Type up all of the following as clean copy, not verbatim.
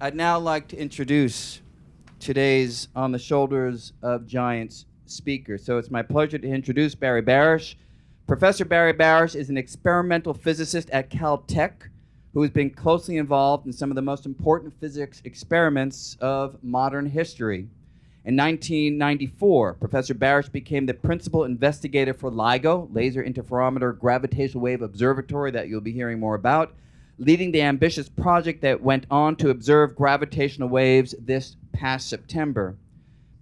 I'd now like to introduce today's On the Shoulders of Giants speaker. So it's my pleasure to introduce Barry Barish. Professor Barry Barish is an experimental physicist at Caltech who has been closely involved in some of the most important physics experiments of modern history. In 1994, Professor Barish became the principal investigator for LIGO, Laser Interferometer Gravitational Wave Observatory, that you'll be hearing more about, leading the ambitious project that went on to observe gravitational waves this past September.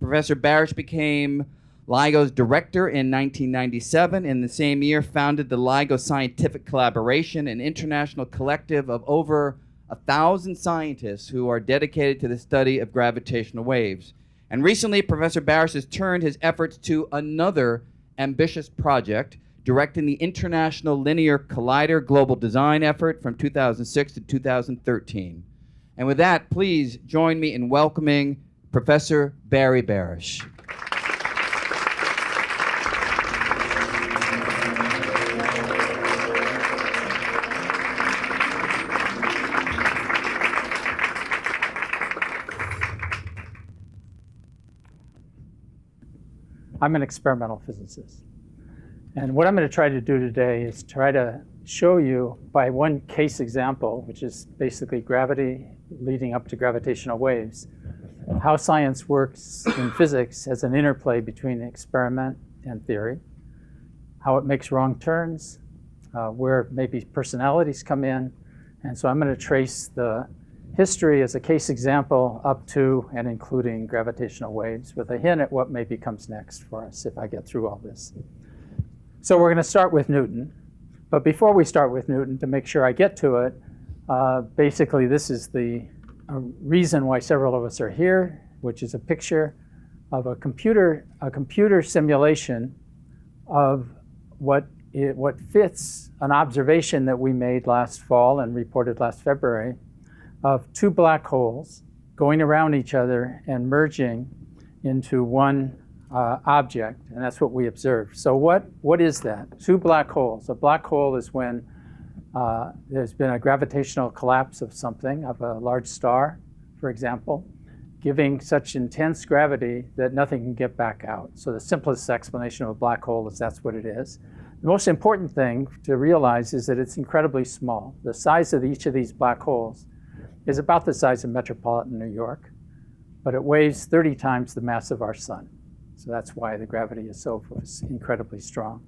Professor Barish became LIGO's director in 1997. In the same year, founded the LIGO Scientific Collaboration, an international collective of over 1,000 scientists who are dedicated to the study of gravitational waves. And recently, Professor Barish has turned his efforts to another ambitious project, directing the International Linear Collider Global Design effort from 2006 to 2013. And with that, please join me in welcoming Professor Barry Barish. I'm an experimental physicist. And what I'm going to try to do today is try to show you by one case example, which is basically gravity leading up to gravitational waves, how science works in physics as an interplay between experiment and theory, how it makes wrong turns, where maybe personalities come in. And so I'm going to trace the history as a case example up to and including gravitational waves with a hint at what maybe comes next for us if I get through all this. So we're going to start with Newton. But before we start with Newton, to make sure I get to it, basically this is the reason why several of us are here, which is a picture of a computer simulation of what fits an observation that we made last fall and reported last February of two black holes going around each other and merging into one object, and that's what we observed. So what is that? Two black holes. A black hole is when there's been a gravitational collapse of something, of a large star, for example, giving such intense gravity that nothing can get back out. So the simplest explanation of a black hole is that's what it is. The most important thing to realize is that it's incredibly small. The size of each of these black holes is about the size of metropolitan New York, but it weighs 30 times the mass of our sun. So that's why the gravity is so incredibly strong.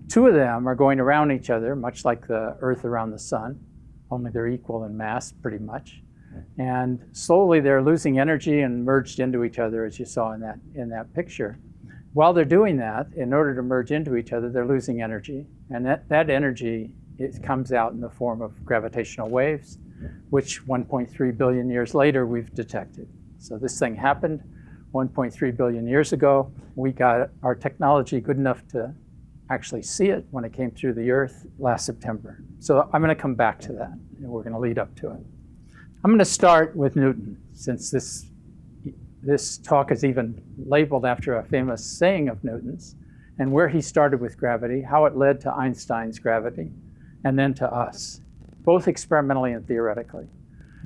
Two of them are going around each other, much like the Earth around the sun, only they're equal in mass, pretty much. And slowly they're losing energy and merged into each other, as you saw in that picture. While they're doing that, in order to merge into each other, they're losing energy. And that energy, it comes out in the form of gravitational waves, which 1.3 billion years later we've detected. So this thing happened 1.3 billion years ago. We got our technology good enough to actually see it when it came through the Earth last September. So I'm going to come back to that, and we're going to lead up to it. I'm going to start with Newton, since this talk is even labeled after a famous saying of Newton's, and where he started with gravity, how it led to Einstein's gravity, and then to us, both experimentally and theoretically.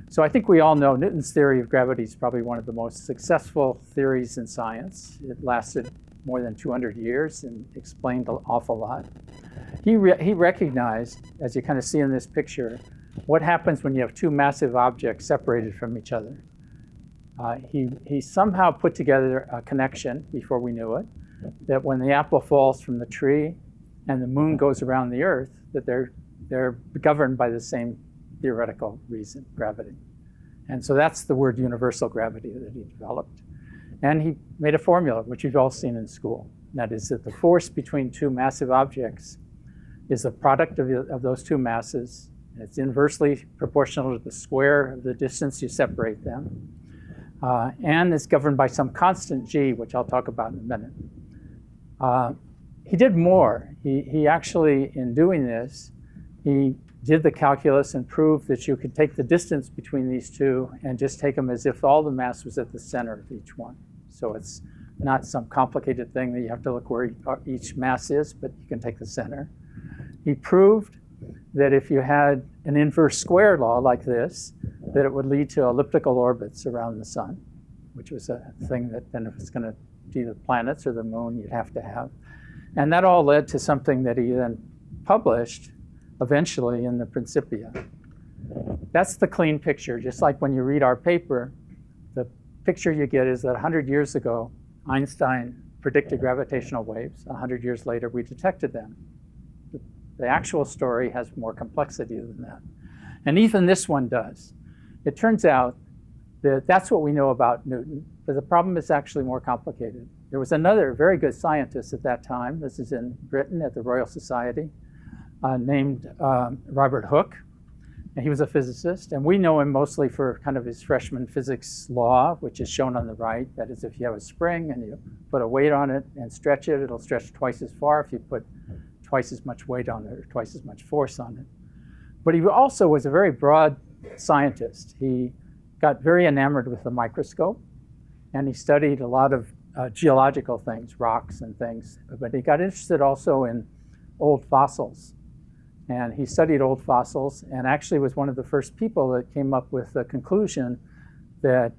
So I think we all know Newton's theory of gravity is probably one of the most successful theories in science. It lasted more than 200 years and explained an awful lot. He recognized, as you kind of see in this picture, what happens when you have two massive objects separated from each other. He somehow put together a connection before we knew it, that when the apple falls from the tree and the moon goes around the Earth, that they're governed by the same theoretical reason, gravity. And so that's the word universal gravity that he developed. And he made a formula, which you've all seen in school. That is that the force between two massive objects is the product of those two masses. It's inversely proportional to the square of the distance you separate them. And it's governed by some constant g, which I'll talk about in a minute. He did more. He actually, in doing this, he did the calculus and proved that you could take the distance between these two and just take them as if all the mass was at the center of each one. So it's not some complicated thing that you have to look where each mass is, but you can take the center. He proved that if you had an inverse square law like this, that it would lead to elliptical orbits around the sun, which was a thing that then if it's going to be the planets or the moon, you'd have to have. And that all led to something that he then published eventually in the Principia. That's the clean picture. Just like when you read our paper, the picture you get is that 100 years ago, Einstein predicted gravitational waves. 100 years later, we detected them. The actual story has more complexity than that. And even this one does. It turns out that that's what we know about Newton, but the problem is actually more complicated. There was another very good scientist at that time, this is in Britain at the Royal Society, named Robert Hooke. And he was a physicist, and we know him mostly for kind of his freshman physics law, which is shown on the right. That is, if you have a spring and you put a weight on it and stretch it, it'll stretch twice as far if you put twice as much weight on it or twice as much force on it. But he also was a very broad scientist. He got very enamored with the microscope, and he studied a lot of geological things, rocks and things. But he got interested also in old fossils. And he studied old fossils and actually was one of the first people that came up with the conclusion that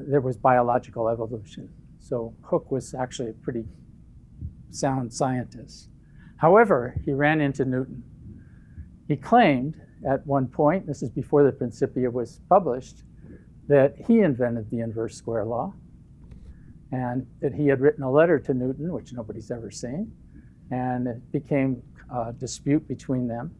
there was biological evolution. So Hooke was actually a pretty sound scientist. However, he ran into Newton. He claimed at one point, this is before the Principia was published, that he invented the inverse square law and that he had written a letter to Newton, which nobody's ever seen, and it became a dispute between them.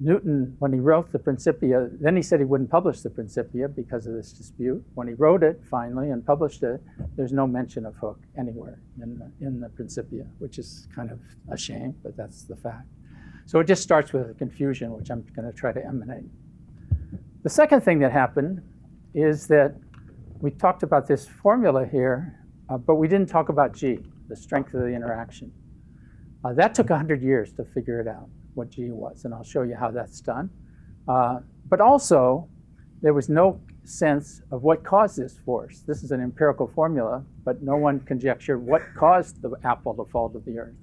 Newton, when he wrote the Principia, then he said he wouldn't publish the Principia because of this dispute. When he wrote it finally and published it, there's no mention of Hooke anywhere in the Principia, which is kind of a shame, but that's the fact. So it just starts with a confusion, which I'm going to try to eliminate. The second thing that happened is that we talked about this formula here, but we didn't talk about G, the strength of the interaction. That took 100 years to figure it out, what G was, and I'll show you how that's done. But also, there was no sense of what caused this force. This is an empirical formula, but no one conjectured what caused the apple to fall to the Earth.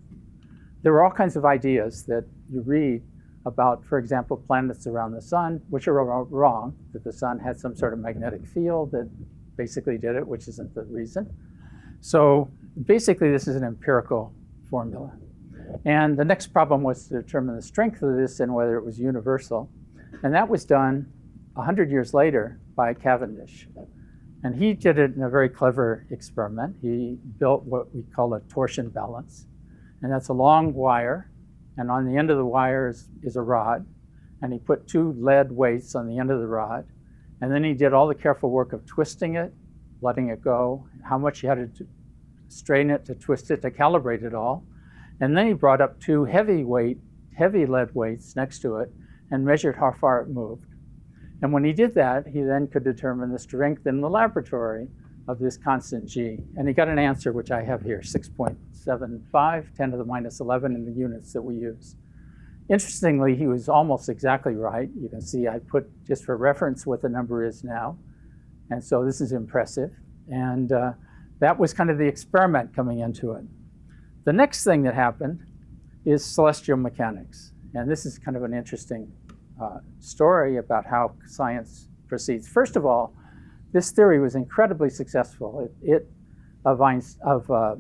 There were all kinds of ideas that you read about, for example, planets around the sun, which are wrong, that the sun had some sort of magnetic field that basically did it, which isn't the reason. So basically, this is an empirical formula. And the next problem was to determine the strength of this and whether it was universal. And that was done 100 years later by Cavendish. And he did it in a very clever experiment. He built what we call a torsion balance. And that's a long wire. And on the end of the wire is a rod. And he put two lead weights on the end of the rod. And then he did all the careful work of twisting it, letting it go, how much you had to strain it, to twist it, to calibrate it all. And then he brought up two heavy lead weights next to it and measured how far it moved. And when he did that, he then could determine the strength in the laboratory of this constant G. And he got an answer, which I have here, 6.75, 10 to the minus 11 in the units that we use. Interestingly, he was almost exactly right. You can see I put, just for reference, what the number is now. And so this is impressive. And that was kind of the experiment coming into it. The next thing that happened is celestial mechanics. And this is kind of an interesting story about how science proceeds. First of all, this theory was incredibly successful. Of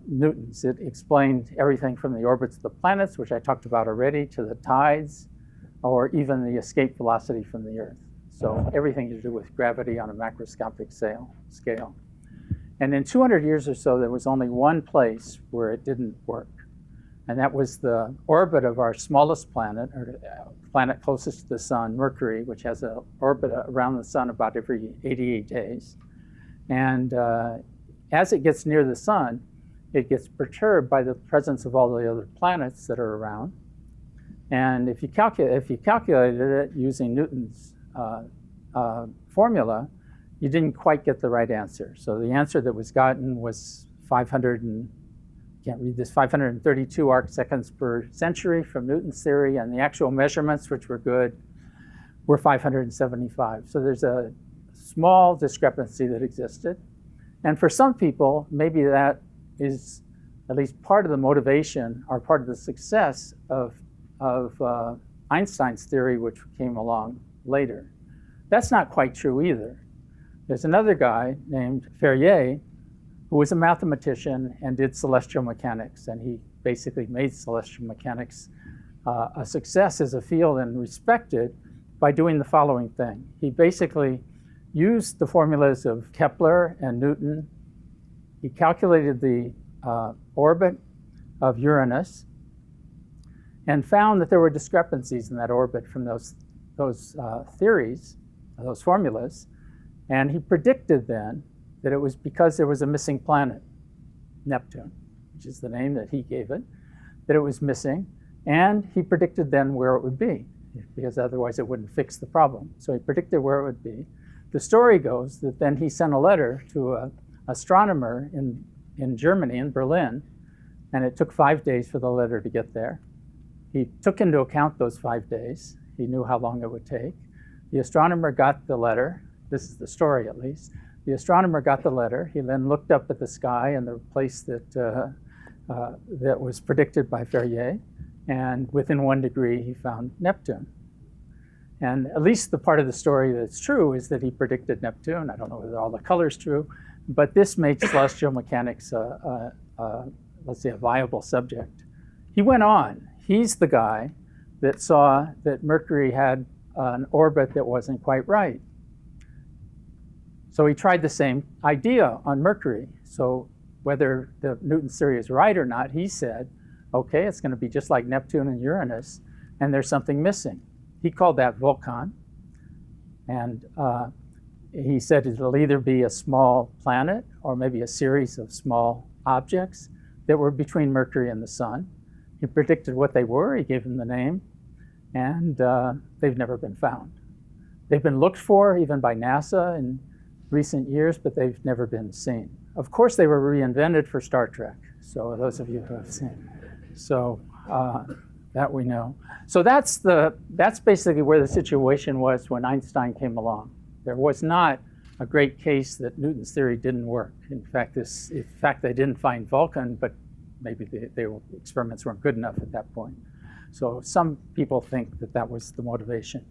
Newton's. It explained everything from the orbits of the planets, which I talked about already, to the tides, or even the escape velocity from the Earth. So everything to do with gravity on a macroscopic scale. And in 200 years or so, there was only one place where it didn't work. And that was the orbit of our smallest planet, or planet closest to the sun, Mercury, which has an orbit around the sun about every 88 days. And as it gets near the sun, it gets perturbed by the presence of all the other planets that are around. And if you calculated it using Newton's formula, you didn't quite get the right answer. So the answer that was gotten was 532 arc seconds per century from Newton's theory, and the actual measurements, which were good, were 575. So there's a small discrepancy that existed. And for some people, maybe that is at least part of the motivation or part of the success of Einstein's theory, which came along later. That's not quite true either. There's another guy named Ferrier who was a mathematician and did celestial mechanics, and he basically made celestial mechanics a success as a field and respected by doing the following thing. He basically used the formulas of Kepler and Newton. He calculated the orbit of Uranus and found that there were discrepancies in that orbit from those theories, those formulas, and he predicted then that it was because there was a missing planet, Neptune, which is the name that he gave it, that it was missing, and he predicted then where it would be, because otherwise it wouldn't fix the problem. So he predicted where it would be. The story goes that then he sent a letter to an astronomer in Germany, in Berlin, and it took 5 days for the letter to get there. He took into account those 5 days. He knew how long it would take. The astronomer got the letter. This is the story, at least. The astronomer got the letter. He then looked up at the sky and the place that was predicted by Ferrier, and within 1 degree, he found Neptune. And at least the part of the story that's true is that he predicted Neptune. I don't know whether all the color's true, but this makes celestial mechanics, let's say, a viable subject. He went on. He's the guy that saw that Mercury had an orbit that wasn't quite right. So he tried the same idea on Mercury. So whether Newton's theory is right or not, he said, okay, it's going to be just like Neptune and Uranus, and there's something missing. He called that Vulcan, and he said it'll either be a small planet or maybe a series of small objects that were between Mercury and the Sun. He predicted what they were, he gave them the name, and they've never been found. They've been looked for even by NASA in recent years, but they've never been seen. Of course, they were reinvented for Star Trek, so those of you who have seen. So that we know. So that's basically where the situation was when Einstein came along. There was not a great case that Newton's theory didn't work. In fact, they didn't find Vulcan, but maybe the experiments weren't good enough at that point. So some people think that that was the motivation.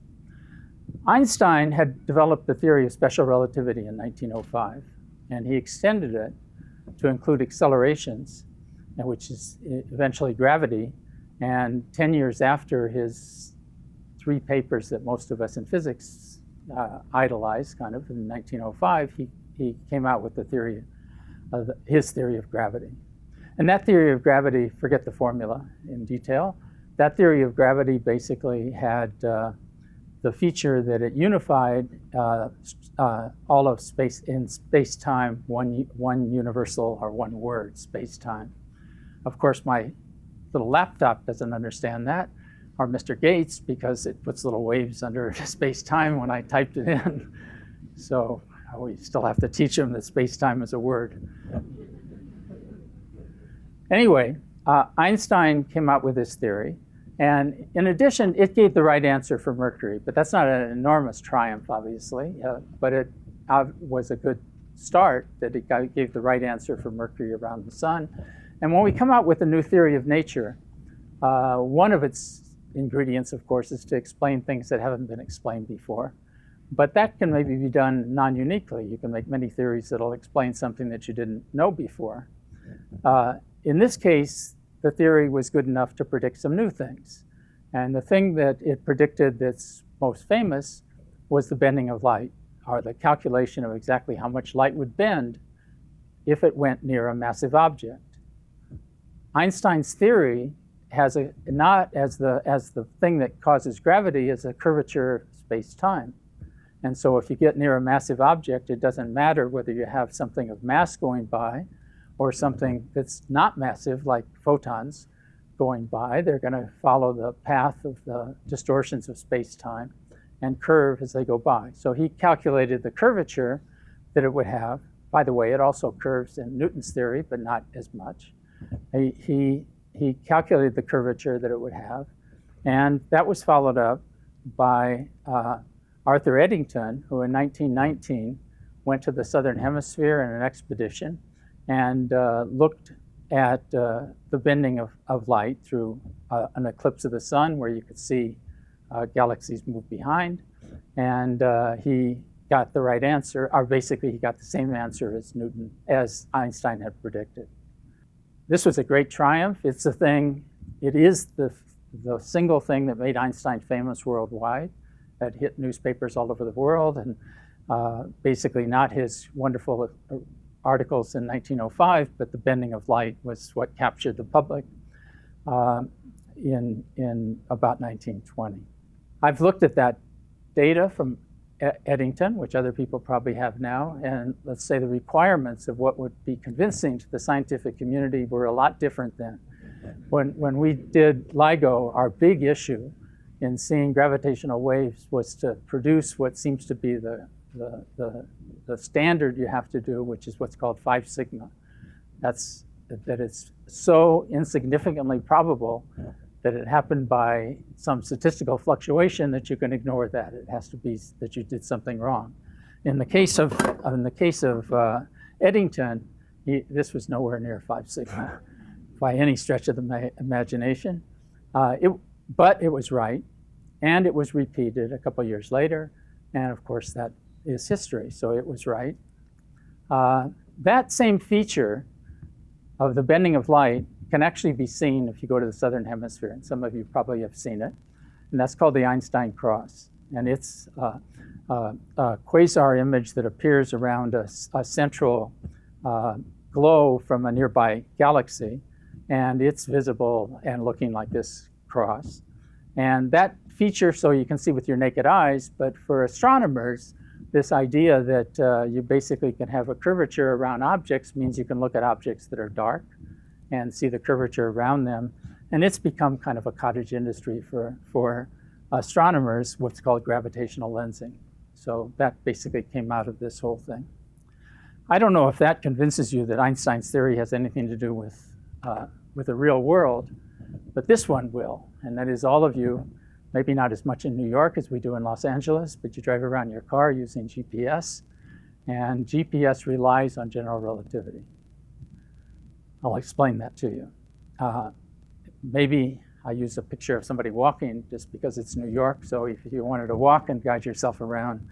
Einstein had developed the theory of special relativity in 1905, and he extended it to include accelerations, which is eventually gravity. And 10 years after his 3 papers that most of us in physics idolize, kind of, in 1905, he came out with his theory of gravity. And that theory of gravity, forget the formula in detail, that theory of gravity basically had the feature that it unified all of space in space-time, one universal or one word, space-time. Of course, my little laptop doesn't understand that, or Mr. Gates, because it puts little waves under space-time when I typed it in. So we still have to teach him that space-time is a word. Anyway, Einstein came out with this theory. And in addition, it gave the right answer for Mercury. But that's not an enormous triumph, obviously. But it was a good start that it gave the right answer for Mercury around the sun. And when we come out with a new theory of nature, one of its ingredients, of course, is to explain things that haven't been explained before. But that can maybe be done non-uniquely. You can make many theories that'll explain something that you didn't know before. In this case, the theory was good enough to predict some new things. And the thing that it predicted that's most famous was the bending of light, or the calculation of exactly how much light would bend if it went near a massive object. Einstein's theory has not as the thing that causes gravity is a curvature of space-time. And so if you get near a massive object, it doesn't matter whether you have something of mass going by or something that's not massive, like photons going by. They're going to follow the path of the distortions of space-time and curve as they go by. So he calculated the curvature that it would have. By the way, it also curves in Newton's theory, but not as much. He calculated the curvature that it would have, and that was followed up by Arthur Eddington, who in 1919 went to the Southern Hemisphere in an expedition and looked at the bending of light through an eclipse of the sun, where you could see galaxies move behind. And he got the right answer, or basically he got the same answer as Einstein had predicted. This was a great triumph. It is the single thing that made Einstein famous worldwide. That hit newspapers all over the world, and basically not his wonderful articles in 1905, but the bending of light was what captured the public in about 1920. I've looked at that data from Eddington, which other people probably have now, and let's say the requirements of what would be convincing to the scientific community were a lot different then. When we did LIGO, our big issue in seeing gravitational waves was to produce what seems to be the standard you have to do, which is what's called 5 sigma. That it's so insignificantly probable that it happened by some statistical fluctuation that you can ignore that. It has to be that you did something wrong. In the case of Eddington, this was nowhere near 5 sigma by any stretch of the imagination. But it was right, and it was repeated a couple years later, and of course that is history, so it was right. That same feature of the bending of light can actually be seen if you go to the southern hemisphere, and some of you probably have seen it, and that's called the Einstein cross. And it's a quasar image that appears around a central glow from a nearby galaxy, and it's visible and looking like this cross. And that feature, so you can see with your naked eyes, but for astronomers, this idea that you basically can have a curvature around objects means you can look at objects that are dark and see the curvature around them. And it's become kind of a cottage industry for astronomers, what's called gravitational lensing. So that basically came out of this whole thing. I don't know if that convinces you that Einstein's theory has anything to do with the real world, but this one will, and that is all of you, maybe not as much in New York as we do in Los Angeles, but you drive around your car using GPS, and GPS relies on general relativity. I'll explain that to you. Maybe I use a picture of somebody walking just because it's New York, so if you wanted to walk and guide yourself around,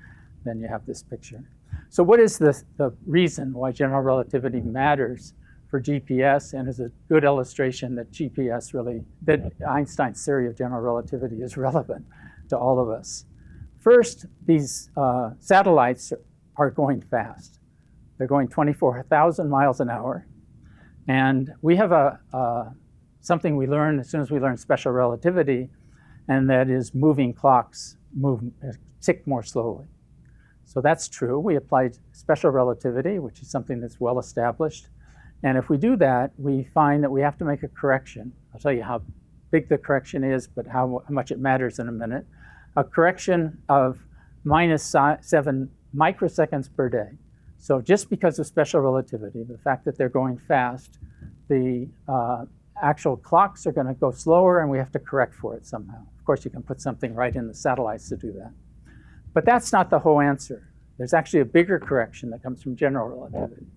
then you have this picture. So what is the reason why general relativity matters for GPS, and is a good illustration that that Einstein's theory of general relativity is relevant to all of us? First, these satellites are going fast. They're going 24,000 miles an hour. And we have something we learn as soon as we learn special relativity, and that is moving clocks tick more slowly. So that's true. We applied special relativity, which is something that's well established. And if we do that, we find that we have to make a correction. I'll tell you how big the correction is, but how much it matters in a minute. A correction of -7 microseconds per day. So just because of special relativity, the fact that they're going fast, the actual clocks are going to go slower, and we have to correct for it somehow. Of course, you can put something right in the satellites to do that. But that's not the whole answer. There's actually a bigger correction that comes from general relativity.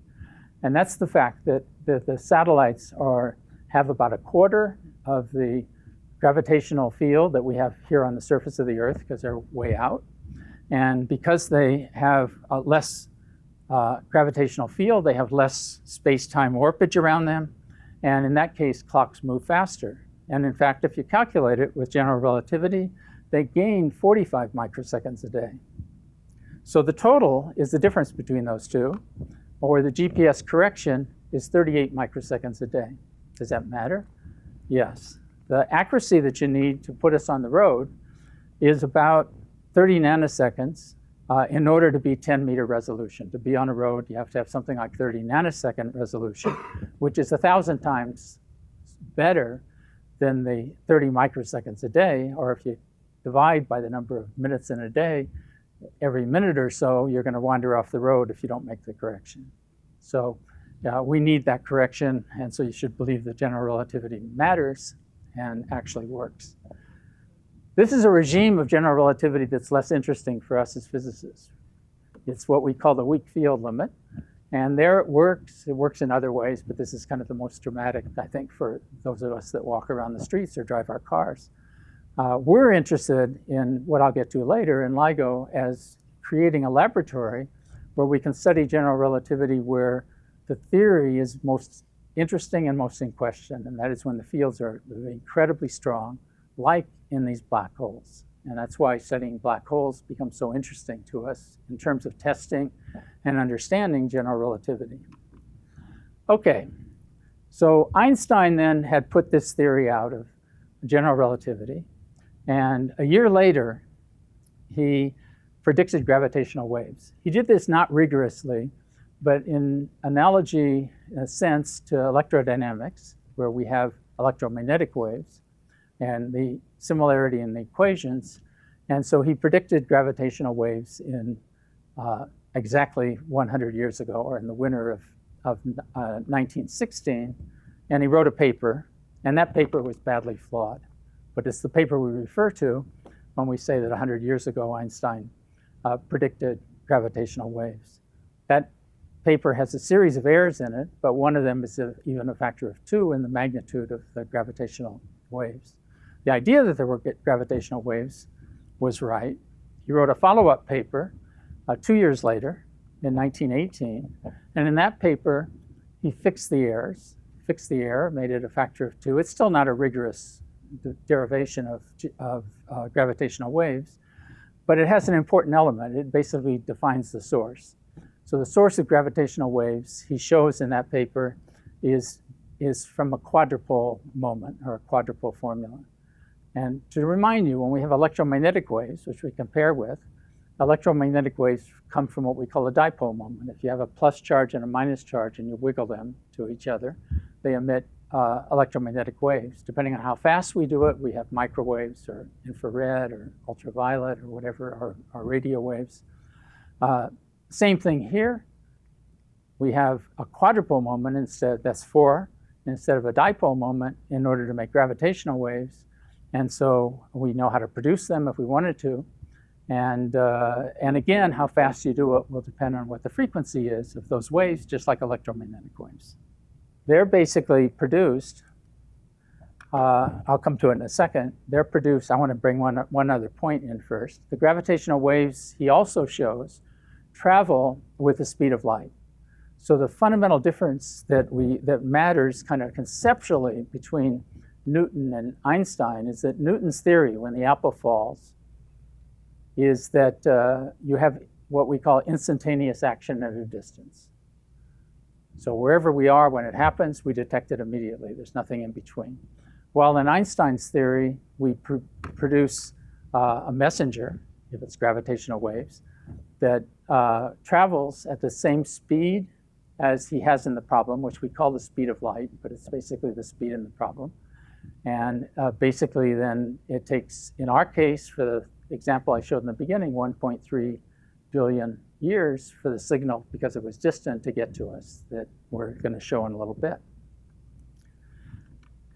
And that's the fact that the satellites have about a quarter of the gravitational field that we have here on the surface of the Earth because they're way out. And because they have a less gravitational field, they have less space-time warpage around them. And in that case, clocks move faster. And in fact, if you calculate it with general relativity, they gain 45 microseconds a day. So the total is the difference between those two, or the GPS correction is 38 microseconds a day. Does that matter? Yes. The accuracy that you need to put us on the road is about 30 nanoseconds in order to be 10-meter resolution. To be on a road, you have to have something like 30 nanosecond resolution, which is 1,000 times better than the 30 microseconds a day, or if you divide by the number of minutes in a day, every minute or so, you're going to wander off the road if you don't make the correction. So we need that correction, and so you should believe that general relativity matters and actually works. This is a regime of general relativity that's less interesting for us as physicists. It's what we call the weak field limit, and there it works. It works in other ways, but this is kind of the most dramatic, I think, for those of us that walk around the streets or drive our cars. We're interested in what I'll get to later in LIGO as creating a laboratory where we can study general relativity where the theory is most interesting and most in question, and that is when the fields are incredibly strong, like in these black holes. And that's why studying black holes becomes so interesting to us in terms of testing and understanding general relativity. Okay, so Einstein then had put this theory out of general relativity, and a year later, he predicted gravitational waves. He did this not rigorously, but in analogy, in a sense, to electrodynamics, where we have electromagnetic waves, and the similarity in the equations. And so he predicted gravitational waves in exactly 100 years ago, or in the winter of 1916. And he wrote a paper, and that paper was badly flawed. But it's the paper we refer to when we say that 100 years ago, Einstein predicted gravitational waves. That paper has a series of errors in it, but one of them is even a factor of 2 in the magnitude of the gravitational waves. The idea that there were gravitational waves was right. He wrote a follow-up paper 2 years later in 1918, and in that paper, he fixed the errors, fixed the error, made it a factor of 2. It's still not a rigorous derivation of gravitational waves, but it has an important element. It basically defines the source. So the source of gravitational waves, he shows in that paper, is from a quadrupole moment, or a quadrupole formula. And to remind you, when we have electromagnetic waves, which we compare with, electromagnetic waves come from what we call a dipole moment. If you have a plus charge and a minus charge and you wiggle them to each other, they emit electromagnetic waves. Depending on how fast we do it, we have microwaves or infrared or ultraviolet or whatever, or radio waves. Same thing here. We have a quadrupole moment instead, that's 4, instead of a dipole moment in order to make gravitational waves. And so we know how to produce them if we wanted to. And again, how fast you do it will depend on what the frequency is of those waves, just like electromagnetic waves. They're basically produced, I'll come to it in a second. They're produced, I want to bring one other point in first. The gravitational waves, he also shows, travel with the speed of light. So the fundamental difference that matters kind of conceptually between Newton and Einstein is that Newton's theory, when the apple falls, is that you have what we call instantaneous action at a distance. So wherever we are when it happens, we detect it immediately. There's nothing in between. While in Einstein's theory, we produce a messenger, if it's gravitational waves, that travels at the same speed as he has in the problem, which we call the speed of light, but it's basically the speed in the problem. And basically then it takes, in our case, for the example I showed in the beginning, 1.3 billion years for the signal, because it was distant, to get to us, that we're going to show in a little bit.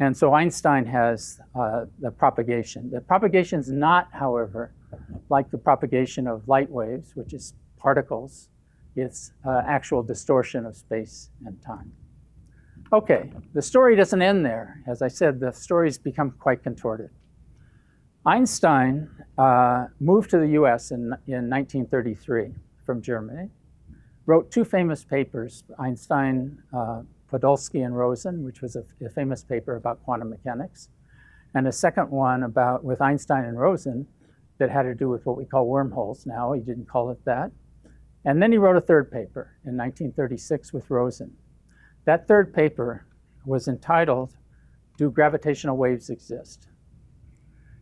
And so Einstein has the propagation. The propagation is not, however, like the propagation of light waves, which is particles. It's actual distortion of space and time. Okay, the story doesn't end there. As I said, the story's become quite contorted. Einstein moved to the US in 1933 from Germany, wrote 2 famous papers, Einstein, Podolsky and Rosen, which was a famous paper about quantum mechanics, and a second one with Einstein and Rosen that had to do with what we call wormholes now. He didn't call it that. And then he wrote a third paper in 1936 with Rosen. That third paper was entitled, Do Gravitational Waves Exist?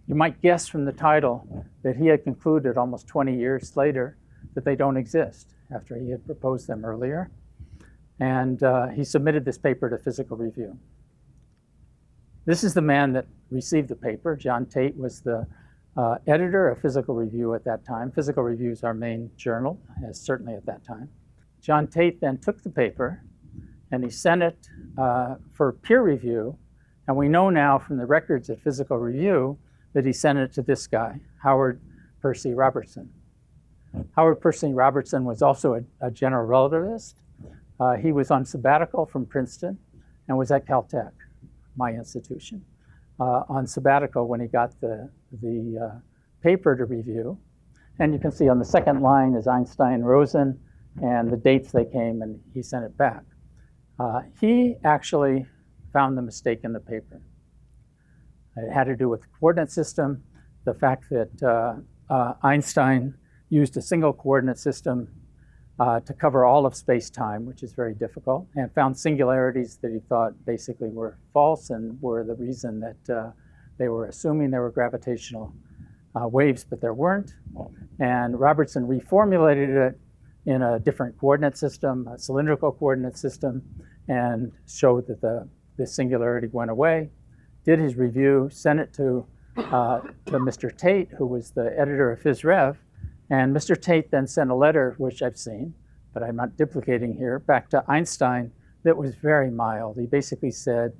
You might guess from the title that he had concluded almost 20 years later that they don't exist, after he had proposed them earlier. And he submitted this paper to Physical Review. This is the man that received the paper. John Tate was the editor of Physical Review at that time. Physical Review is our main journal, certainly at that time. John Tate then took the paper and he sent it for peer review. And we know now from the records at Physical Review that he sent it to this guy, Howard Percy Robertson. Howard Percy Robertson was also a general relativist. He was on sabbatical from Princeton and was at Caltech, my institution. on sabbatical when he got the paper to review. And you can see on the second line is Einstein, Rosen, and the dates they came, and he sent it back. He actually found the mistake in the paper. It had to do with the coordinate system, the fact that Einstein used a single coordinate system to cover all of space-time, which is very difficult, and found singularities that he thought basically were false and were the reason that they were assuming there were gravitational waves, but there weren't. And Robertson reformulated it in a different coordinate system, a cylindrical coordinate system, and showed that the singularity went away. Did his review, sent it to Mr. Tate, who was the editor of Phys Rev, and Mr. Tate then sent a letter, which I've seen, but I'm not duplicating here, back to Einstein that was very mild. He basically said,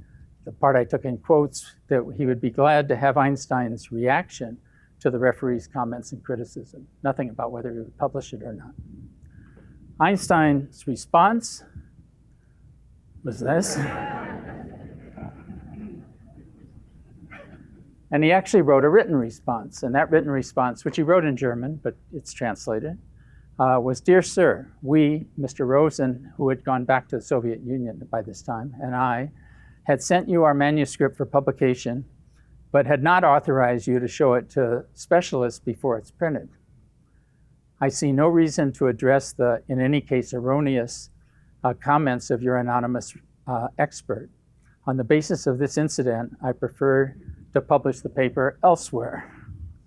the part I took in quotes, that he would be glad to have Einstein's reaction to the referee's comments and criticism. Nothing about whether he would publish it or not. Einstein's response was this. And he actually wrote a written response. And that written response, which he wrote in German, but it's translated, was, "Dear Sir, we, Mr. Rosen, who had gone back to the Soviet Union by this time, and I, had sent you our manuscript for publication, but had not authorized you to show it to specialists before it's printed. I see no reason to address the, in any case, erroneous comments of your anonymous expert. On the basis of this incident, I prefer to publish the paper elsewhere.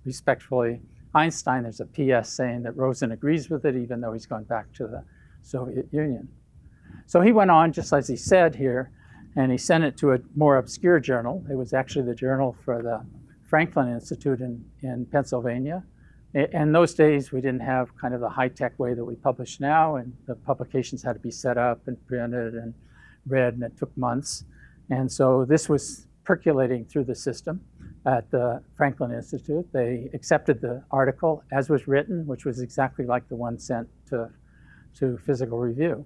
Respectfully, Einstein." There's a PS saying that Rosen agrees with it, even though he's gone back to the Soviet Union. So he went on, just as he said here, and he sent it to a more obscure journal. It was actually the journal for the Franklin Institute in Pennsylvania. In those days, we didn't have kind of the high-tech way that we publish now, and the publications had to be set up and printed and read, and it took months. And so this was percolating through the system at the Franklin Institute. They accepted the article as was written, which was exactly like the one sent to Physical Review.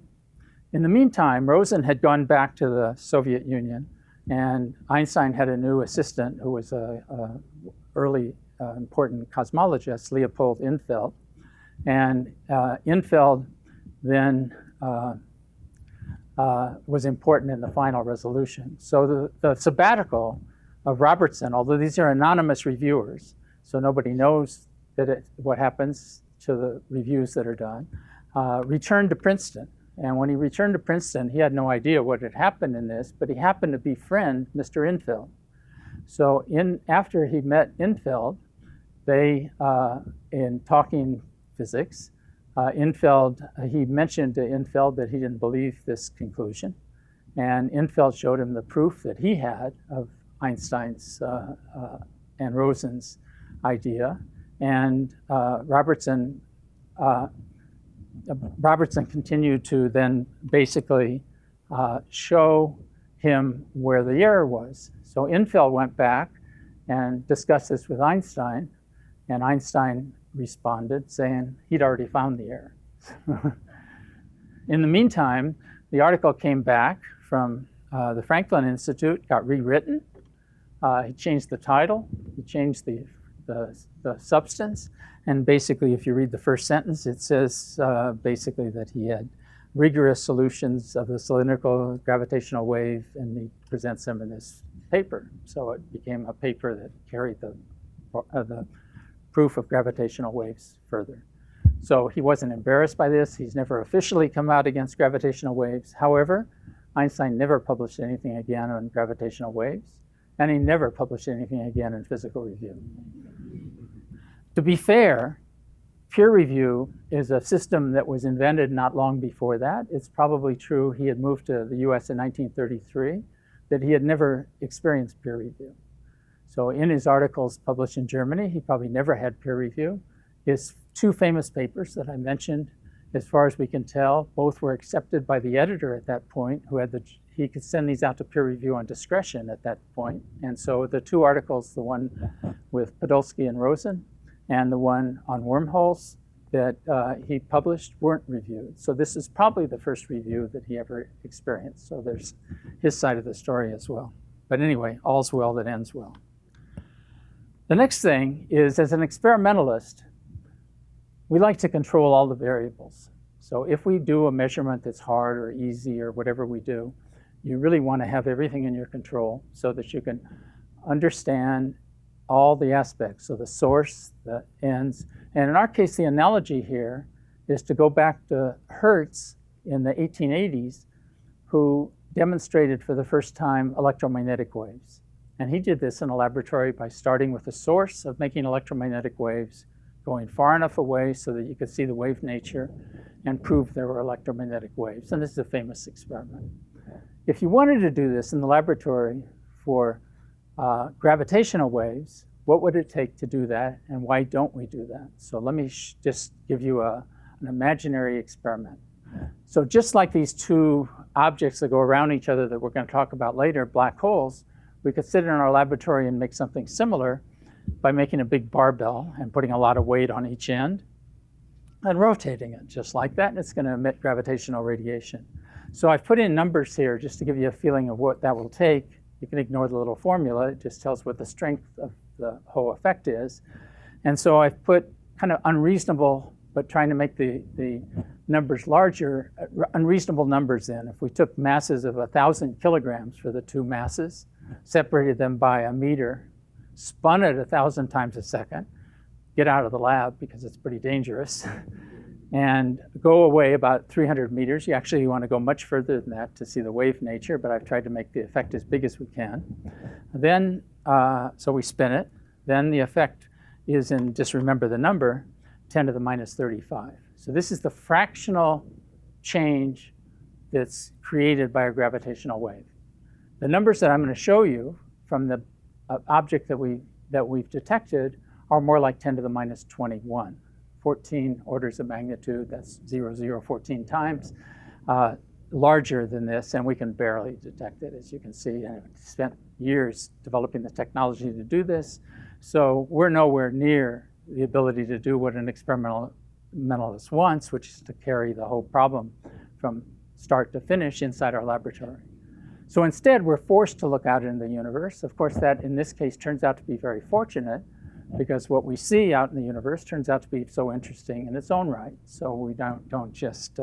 In the meantime, Rosen had gone back to the Soviet Union, and Einstein had a new assistant who was a early important cosmologist, Leopold Infeld. And Infeld then was important in the final resolution. So the sabbatical of Robertson, although these are anonymous reviewers, so nobody knows that what happens to the reviews that are done, returned to Princeton. And when he returned to Princeton, he had no idea what had happened in this, but he happened to befriend Mr. Infeld. So after he met Infeld, they, in talking physics, he mentioned to Infeld that he didn't believe this conclusion. And Infeld showed him the proof that he had of Einstein's and Rosen's idea. And Robertson continued to then basically show him where the error was. So Infeld went back and discussed this with Einstein, and Einstein responded saying he'd already found the error. In the meantime, the article came back from the Franklin Institute, got rewritten. He changed the title, he changed the substance, and basically if you read the first sentence, it says basically that he had rigorous solutions of the cylindrical gravitational wave, and he presents them in this paper. So it became a paper that carried the proof of gravitational waves further. So he wasn't embarrassed by this. He's never officially come out against gravitational waves. However, Einstein never published anything again on gravitational waves, and he never published anything again in Physical Review. To be fair, peer review is a system that was invented not long before that. It's probably true he had moved to the US in 1933, that he had never experienced peer review. So in his articles published in Germany, he probably never had peer review. His two famous papers that I mentioned, as far as we can tell, both were accepted by the editor at that point, he could send these out to peer review on discretion at that point. And so the two articles, the one with Podolsky and Rosen, and the one on wormholes that he published, weren't reviewed. So this is probably the first review that he ever experienced. So there's his side of the story as well. But anyway, all's well that ends well. The next thing is, as an experimentalist, we like to control all the variables. So if we do a measurement that's hard or easy or whatever we do, you really want to have everything in your control so that you can understand all the aspects, so the source, the ends. And in our case, the analogy here is to go back to Hertz in the 1880s, who demonstrated for the first time electromagnetic waves. And he did this in a laboratory by starting with the source of making electromagnetic waves, going far enough away so that you could see the wave nature and prove there were electromagnetic waves. And this is a famous experiment. If you wanted to do this in the laboratory for gravitational waves, what would it take to do that, and why don't we do that? So let me just give you an imaginary experiment. So just like these two objects that go around each other that we're going to talk about later, black holes, we could sit in our laboratory and make something similar by making a big barbell and putting a lot of weight on each end and rotating it just like that, and it's going to emit gravitational radiation. So I've put in numbers here just to give you a feeling of what that will take. You can ignore the little formula. It just tells what the strength of the whole effect is. And so I've put kind of unreasonable, but trying to make the numbers larger, unreasonable numbers in. If we took masses of 1,000 kilograms for the two masses, separated them by a meter, spun it 1,000 times a second, get out of the lab because it's pretty dangerous, and go away about 300 meters. You actually want to go much further than that to see the wave nature, but I've tried to make the effect as big as we can. Then, so we spin it. Then the effect is in, just remember the number, 10 to the minus 35. So this is the fractional change that's created by a gravitational wave. The numbers that I'm going to show you from the object that we've detected are more like 10 to the minus 21. 14 orders of magnitude, that's 14 times, larger than this, and we can barely detect it, as you can see. And I've spent years developing the technology to do this, so we're nowhere near the ability to do what an experimentalist wants, which is to carry the whole problem from start to finish inside our laboratory. So instead, we're forced to look out in the universe. Of course, that in this case turns out to be very fortunate, because what we see out in the universe turns out to be so interesting in its own right. So we don't just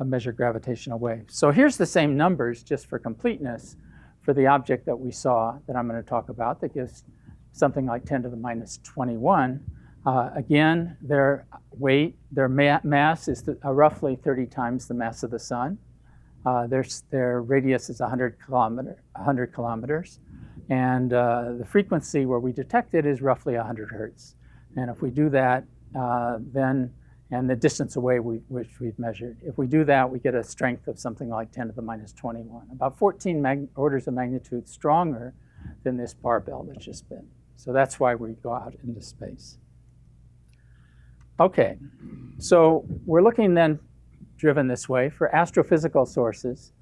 measure gravitational waves. So here's the same numbers, just for completeness, for the object that we saw that I'm going to talk about that gives something like 10 to the minus 21. Again, their weight, their mass is roughly 30 times the mass of the sun. Their radius is 100 kilometers. And the frequency where we detect it is roughly 100 hertz. And if we do that, and the distance away which we've measured, if we do that, we get a strength of something like 10 to the minus 21, about 14 orders of magnitude stronger than this barbell that's just been. So that's why we go out into space. Okay, so we're looking then, driven this way, for astrophysical sources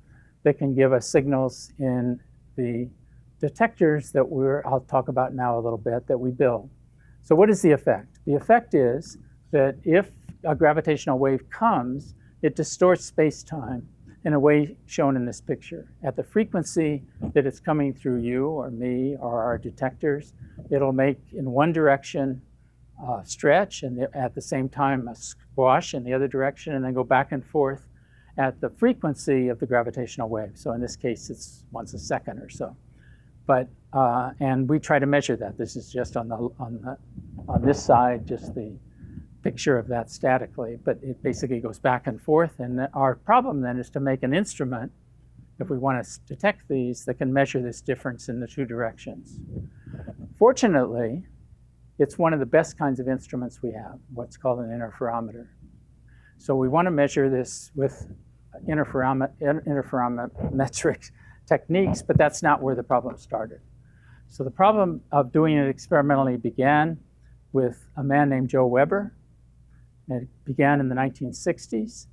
that can give us signals in the detectors that I'll talk about now a little bit, that we build. So what is the effect? The effect is that if a gravitational wave comes, it distorts space-time in a way shown in this picture. At the frequency that it's coming through you or me or our detectors, it'll make in one direction a stretch, and at the same time a squash in the other direction, and then go back and forth at the frequency of the gravitational wave. So in this case, it's once a second or so. But and we try to measure that. This is just on this side, just the picture of that statically. But it basically goes back and forth. And our problem then is to make an instrument, if we want to detect these, that can measure this difference in the two directions. Fortunately, it's one of the best kinds of instruments we have, what's called an interferometer. So we want to measure this with interferometric techniques, but that's not where the problem started. So the problem of doing it experimentally began with a man named Joe Weber. And it began in the 1960s.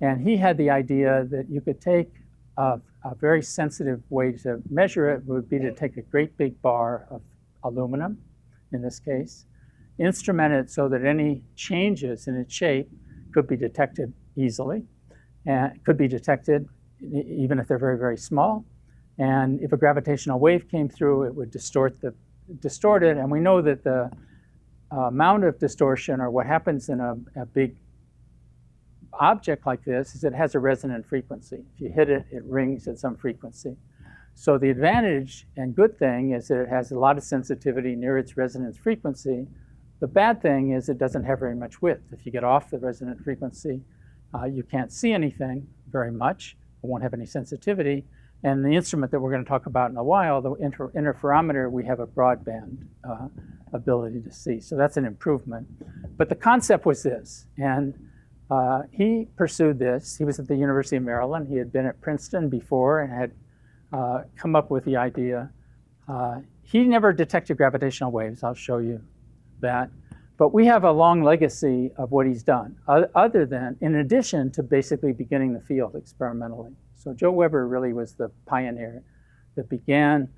And he had the idea that you could take a very sensitive way to measure it would be to take a great big bar of aluminum, in this case, instrument it so that any changes in its shape could be detected easily, and could be detected even if they're very, very small. And if a gravitational wave came through, it would distort it. And we know that the amount of distortion, or what happens in a big object like this, is it has a resonant frequency. If you hit it, it rings at some frequency. So the advantage and good thing is that it has a lot of sensitivity near its resonance frequency. The bad thing is it doesn't have very much width. If you get off the resonant frequency, you can't see anything very much. It won't have any sensitivity. And the instrument that we're going to talk about in a while, the interferometer, we have a broadband ability to see. So that's an improvement. But the concept was this. And he pursued this. He was at the University of Maryland. He had been at Princeton before and had come up with the idea. He never detected gravitational waves. I'll show you that. But we have a long legacy of what he's done, other than, in addition to basically beginning the field experimentally. So Joe Weber really was the pioneer that began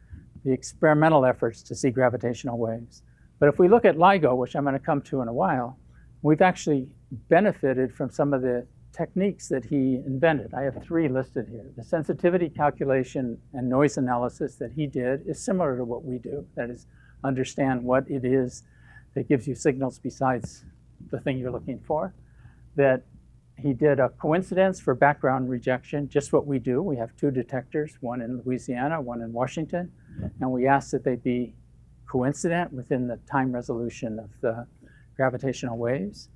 the experimental efforts to see gravitational waves. But if we look at LIGO, which I'm going to come to in a while, we've actually benefited from some of the techniques that he invented. I have 3 listed here. The sensitivity calculation and noise analysis that he did is similar to what we do. That is, understand what it is that gives you signals besides the thing you're looking for. That he did a coincidence for background rejection, just what we do. We have 2 detectors, one in Louisiana, one in Washington, and we ask that they be coincident within the time resolution of the gravitational waves.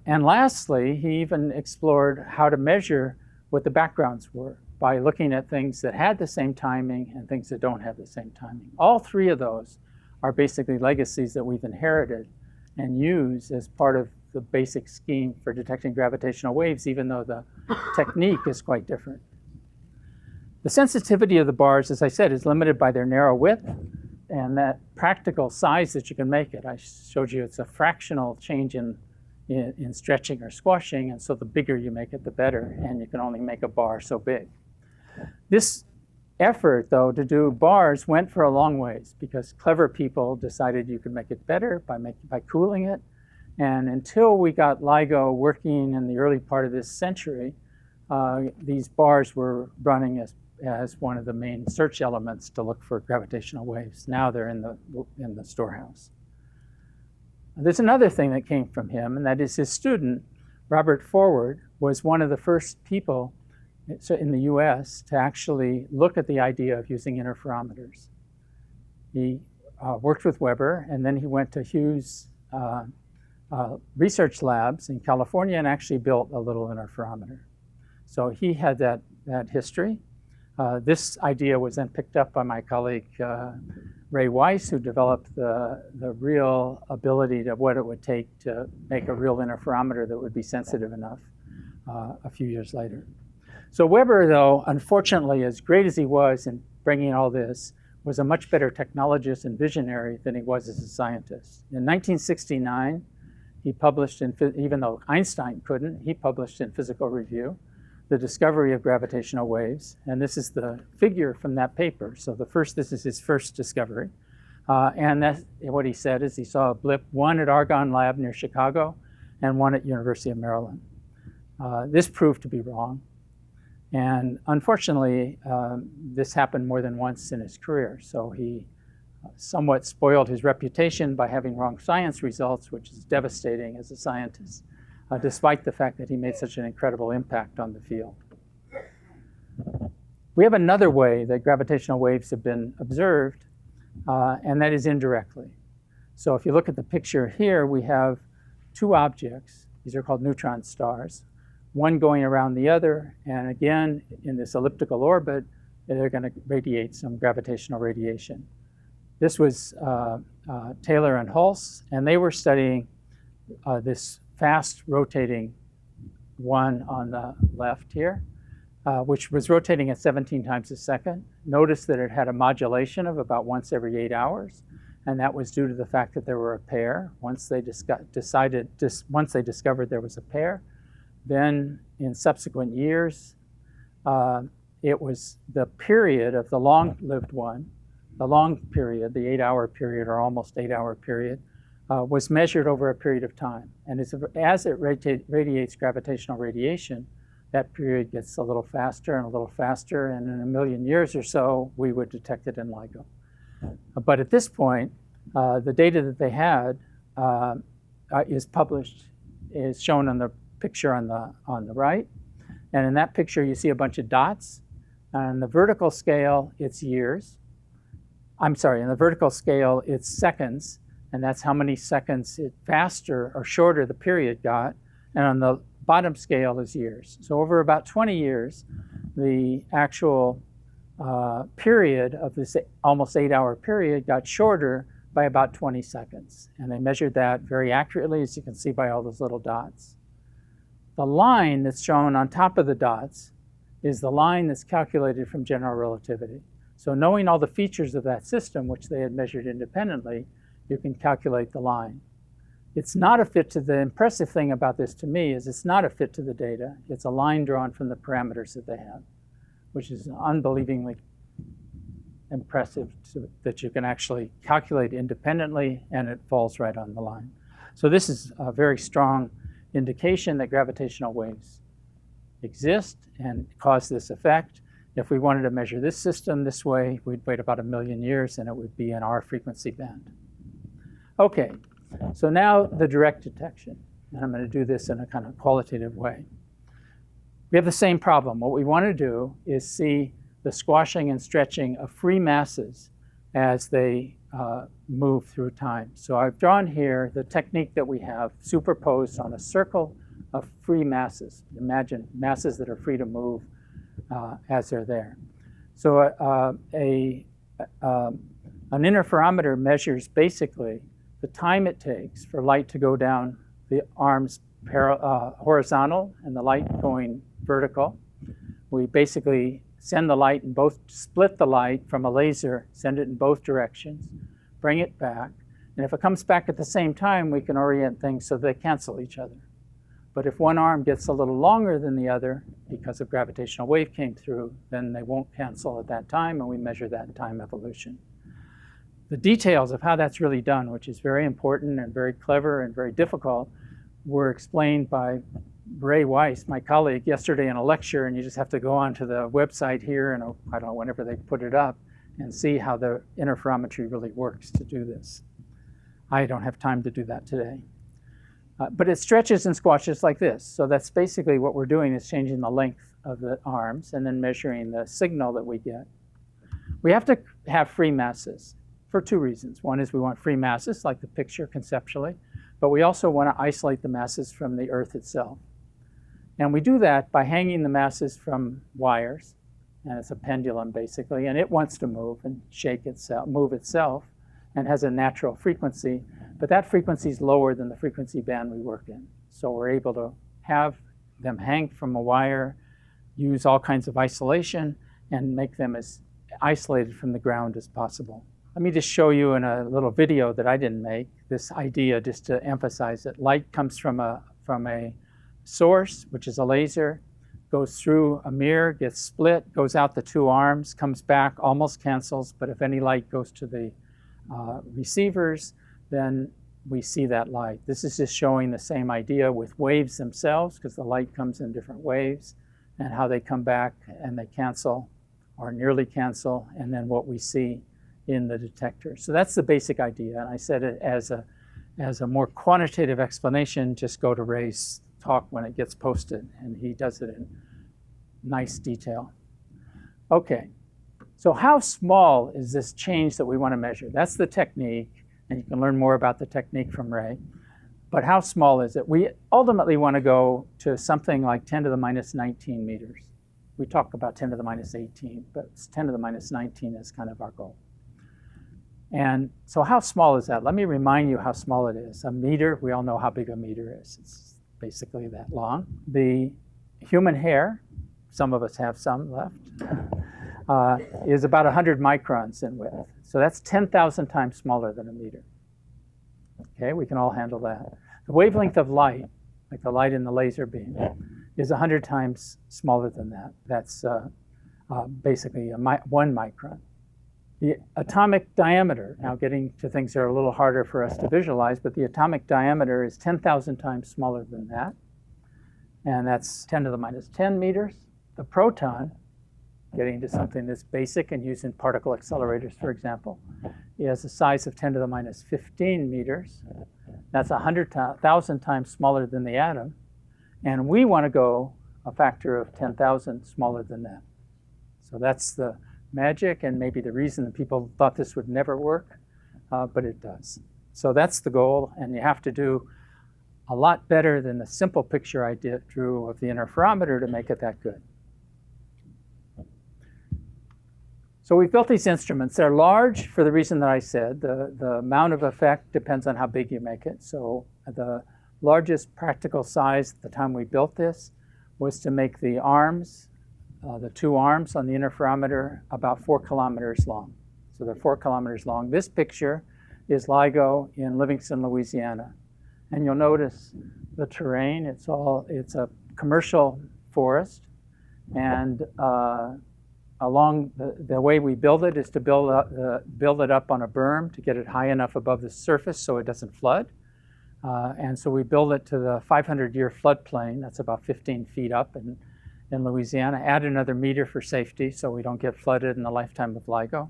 And lastly, he even explored how to measure what the backgrounds were by looking at things that had the same timing and things that don't have the same timing. All 3 of those are basically legacies that we've inherited and use as part of the basic scheme for detecting gravitational waves, even though the technique is quite different. The sensitivity of the bars, as I said, is limited by their narrow width and that practical size that you can make it. I showed you it's a fractional change in stretching or squashing, and so the bigger you make it, the better, and you can only make a bar so big. This effort, though, to do bars went for a long ways because clever people decided you could make it better by cooling it. And until we got LIGO working in the early part of this century, these bars were running as one of the main search elements to look for gravitational waves. Now they're in the storehouse. There's another thing that came from him, and that is his student, Robert Forward, was one of the first people in the US to actually look at the idea of using interferometers. He worked with Weber, and then he went to Hughes research labs in California and actually built a little interferometer. So he had that history. This idea was then picked up by my colleague Ray Weiss, who developed the real ability to what it would take to make a real interferometer that would be sensitive enough a few years later. So Weber, though, unfortunately, as great as he was in bringing all this, was a much better technologist and visionary than he was as a scientist. In 1969, he published, even though Einstein couldn't, he published in Physical Review the discovery of gravitational waves. And this is the figure from that paper. So this is his first discovery. And what he said is he saw a blip, one at Argonne Lab near Chicago and one at University of Maryland. This proved to be wrong. And unfortunately, this happened more than once in his career. So he somewhat spoiled his reputation by having wrong science results, which is devastating as a scientist, despite the fact that he made such an incredible impact on the field. We have another way that gravitational waves have been observed, and that is indirectly. So if you look at the picture here, we have 2 objects. These are called neutron stars. One going around the other, and again, in this elliptical orbit, they're going to radiate some gravitational radiation. This was Taylor and Hulse, and they were studying this fast rotating one on the left here, which was rotating at 17 times a second. Notice that it had a modulation of about once every 8 hours, and that was due to the fact that there were a pair. Once they discovered there was a pair, then in subsequent years, it was the period of the long-lived one, the long period, the 8-hour period or almost 8-hour period, was measured over a period of time. And as it radiates gravitational radiation, that period gets a little faster and a little faster, and in a million years or so, we would detect it in LIGO. But at this point, the data that they had is published, is shown on the picture on the right. And in that picture, you see a bunch of dots. On the vertical scale, it's years. I'm sorry, in the vertical scale, it's seconds, and that's how many seconds faster or shorter the period got. And on the bottom scale is years. So over about 20 years, the actual period of this almost 8-hour period got shorter by about 20 seconds. And they measured that very accurately, as you can see by all those little dots. The line that's shown on top of the dots is the line that's calculated from general relativity. So knowing all the features of that system, which they had measured independently, you can calculate the line. It's not a fit to the impressive thing about this to me is it's not a fit to the data. It's a line drawn from the parameters that they have, which is unbelievingly impressive that you can actually calculate independently and it falls right on the line. So this is a very strong indication that gravitational waves exist and cause this effect. If we wanted to measure this system this way, we'd wait about 1 million years and it would be in our frequency band. Okay, so now the direct detection. And I'm going to do this in a kind of qualitative way. We have the same problem. What we want to do is see the squashing and stretching of free masses as they move through time. So I've drawn here the technique that we have superposed on a circle of free masses. Imagine masses that are free to move as they're there. So an interferometer measures basically the time it takes for light to go down the arms horizontal and the light going vertical. We basically send the light in both, split the light from a laser, send it in both directions, bring it back. And if it comes back at the same time, we can orient things so they cancel each other. But if one arm gets a little longer than the other, because a gravitational wave came through, then they won't cancel at that time, and we measure that in time evolution. The details of how that's really done, which is very important and very clever and very difficult, were explained by Ray Weiss, my colleague, yesterday in a lecture, and you just have to go onto the website here, and I don't know, whenever they put it up, and see how the interferometry really works to do this. I don't have time to do that today. But it stretches and squashes like this. So that's basically what we're doing, is changing the length of the arms and then measuring the signal that we get. We have to have free masses for two reasons. One is we want free masses, like the picture conceptually, but we also want to isolate the masses from the Earth itself. And we do that by hanging the masses from wires, and it's a pendulum basically, and it wants to move and shake itself, move itself, and has a natural frequency, but that frequency is lower than the frequency band we work in. So we're able to have them hang from a wire, use all kinds of isolation, and make them as isolated from the ground as possible. Let me just show you in a little video that I didn't make, this idea just to emphasize it. Light comes from a source, which is a laser, goes through a mirror, gets split, goes out the two arms, comes back, almost cancels, but if any light goes to the receivers, then we see that light. This is just showing the same idea with waves themselves, because the light comes in different waves, and how they come back and they cancel or nearly cancel, and then what we see in the detector. So that's the basic idea. And I said it as a more quantitative explanation, just go to Ray's talk when it gets posted, and he does it in nice detail. Okay, so how small is this change that we want to measure? That's the technique, and you can learn more about the technique from Ray. But how small is it? We ultimately want to go to something like 10 to the minus 19 meters. We talk about 10 to the minus 18, but 10 to the minus 19 is kind of our goal. And so how small is that? Let me remind you how small it is. A meter, we all know how big a meter is. It's basically that long. The human hair, some of us have some left, is about 100 microns in width. So that's 10,000 times smaller than a meter. Okay, we can all handle that. The wavelength of light, like the light in the laser beam, is 100 times smaller than that. That's basically 1 micron. The atomic diameter, now getting to things that are a little harder for us to visualize, but the atomic diameter is 10,000 times smaller than that. and that's 10 to the minus 10 meters. The proton, getting to something that's basic and used in particle accelerators, for example, is a size of 10 to the minus 15 meters. That's 100,000 times smaller than the atom. And we want to go a factor of 10,000 smaller than that. So that's the magic and maybe the reason that people thought this would never work, but it does. So that's the goal, and you have to do a lot better than the simple picture I drew of the interferometer to make it that good. So we've built these instruments. They're large for the reason that I said. The amount of effect depends on how big you make it. So the largest practical size at the time we built this was to make the arms, the two arms on the interferometer, about 4 kilometers long. So they're 4 kilometers long. This picture is LIGO in Livingston, Louisiana. And you'll notice the terrain. It's a commercial forest. And along the way we build it is to build it up on a berm to get it high enough above the surface so it doesn't flood. And so we build it to the 500-year floodplain. That's about 15 feet up in Louisiana. Add another meter for safety so we don't get flooded in the lifetime of LIGO.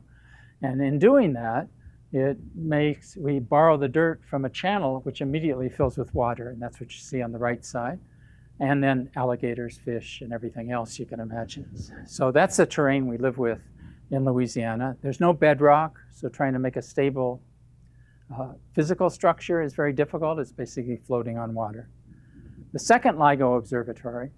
And in doing that, we borrow the dirt from a channel which immediately fills with water, and that's what you see on the right side. And then alligators, fish, and everything else you can imagine. So that's the terrain we live with in Louisiana. There's no bedrock, so trying to make a stable physical structure is very difficult. It's basically floating on water. The second LIGO observatory,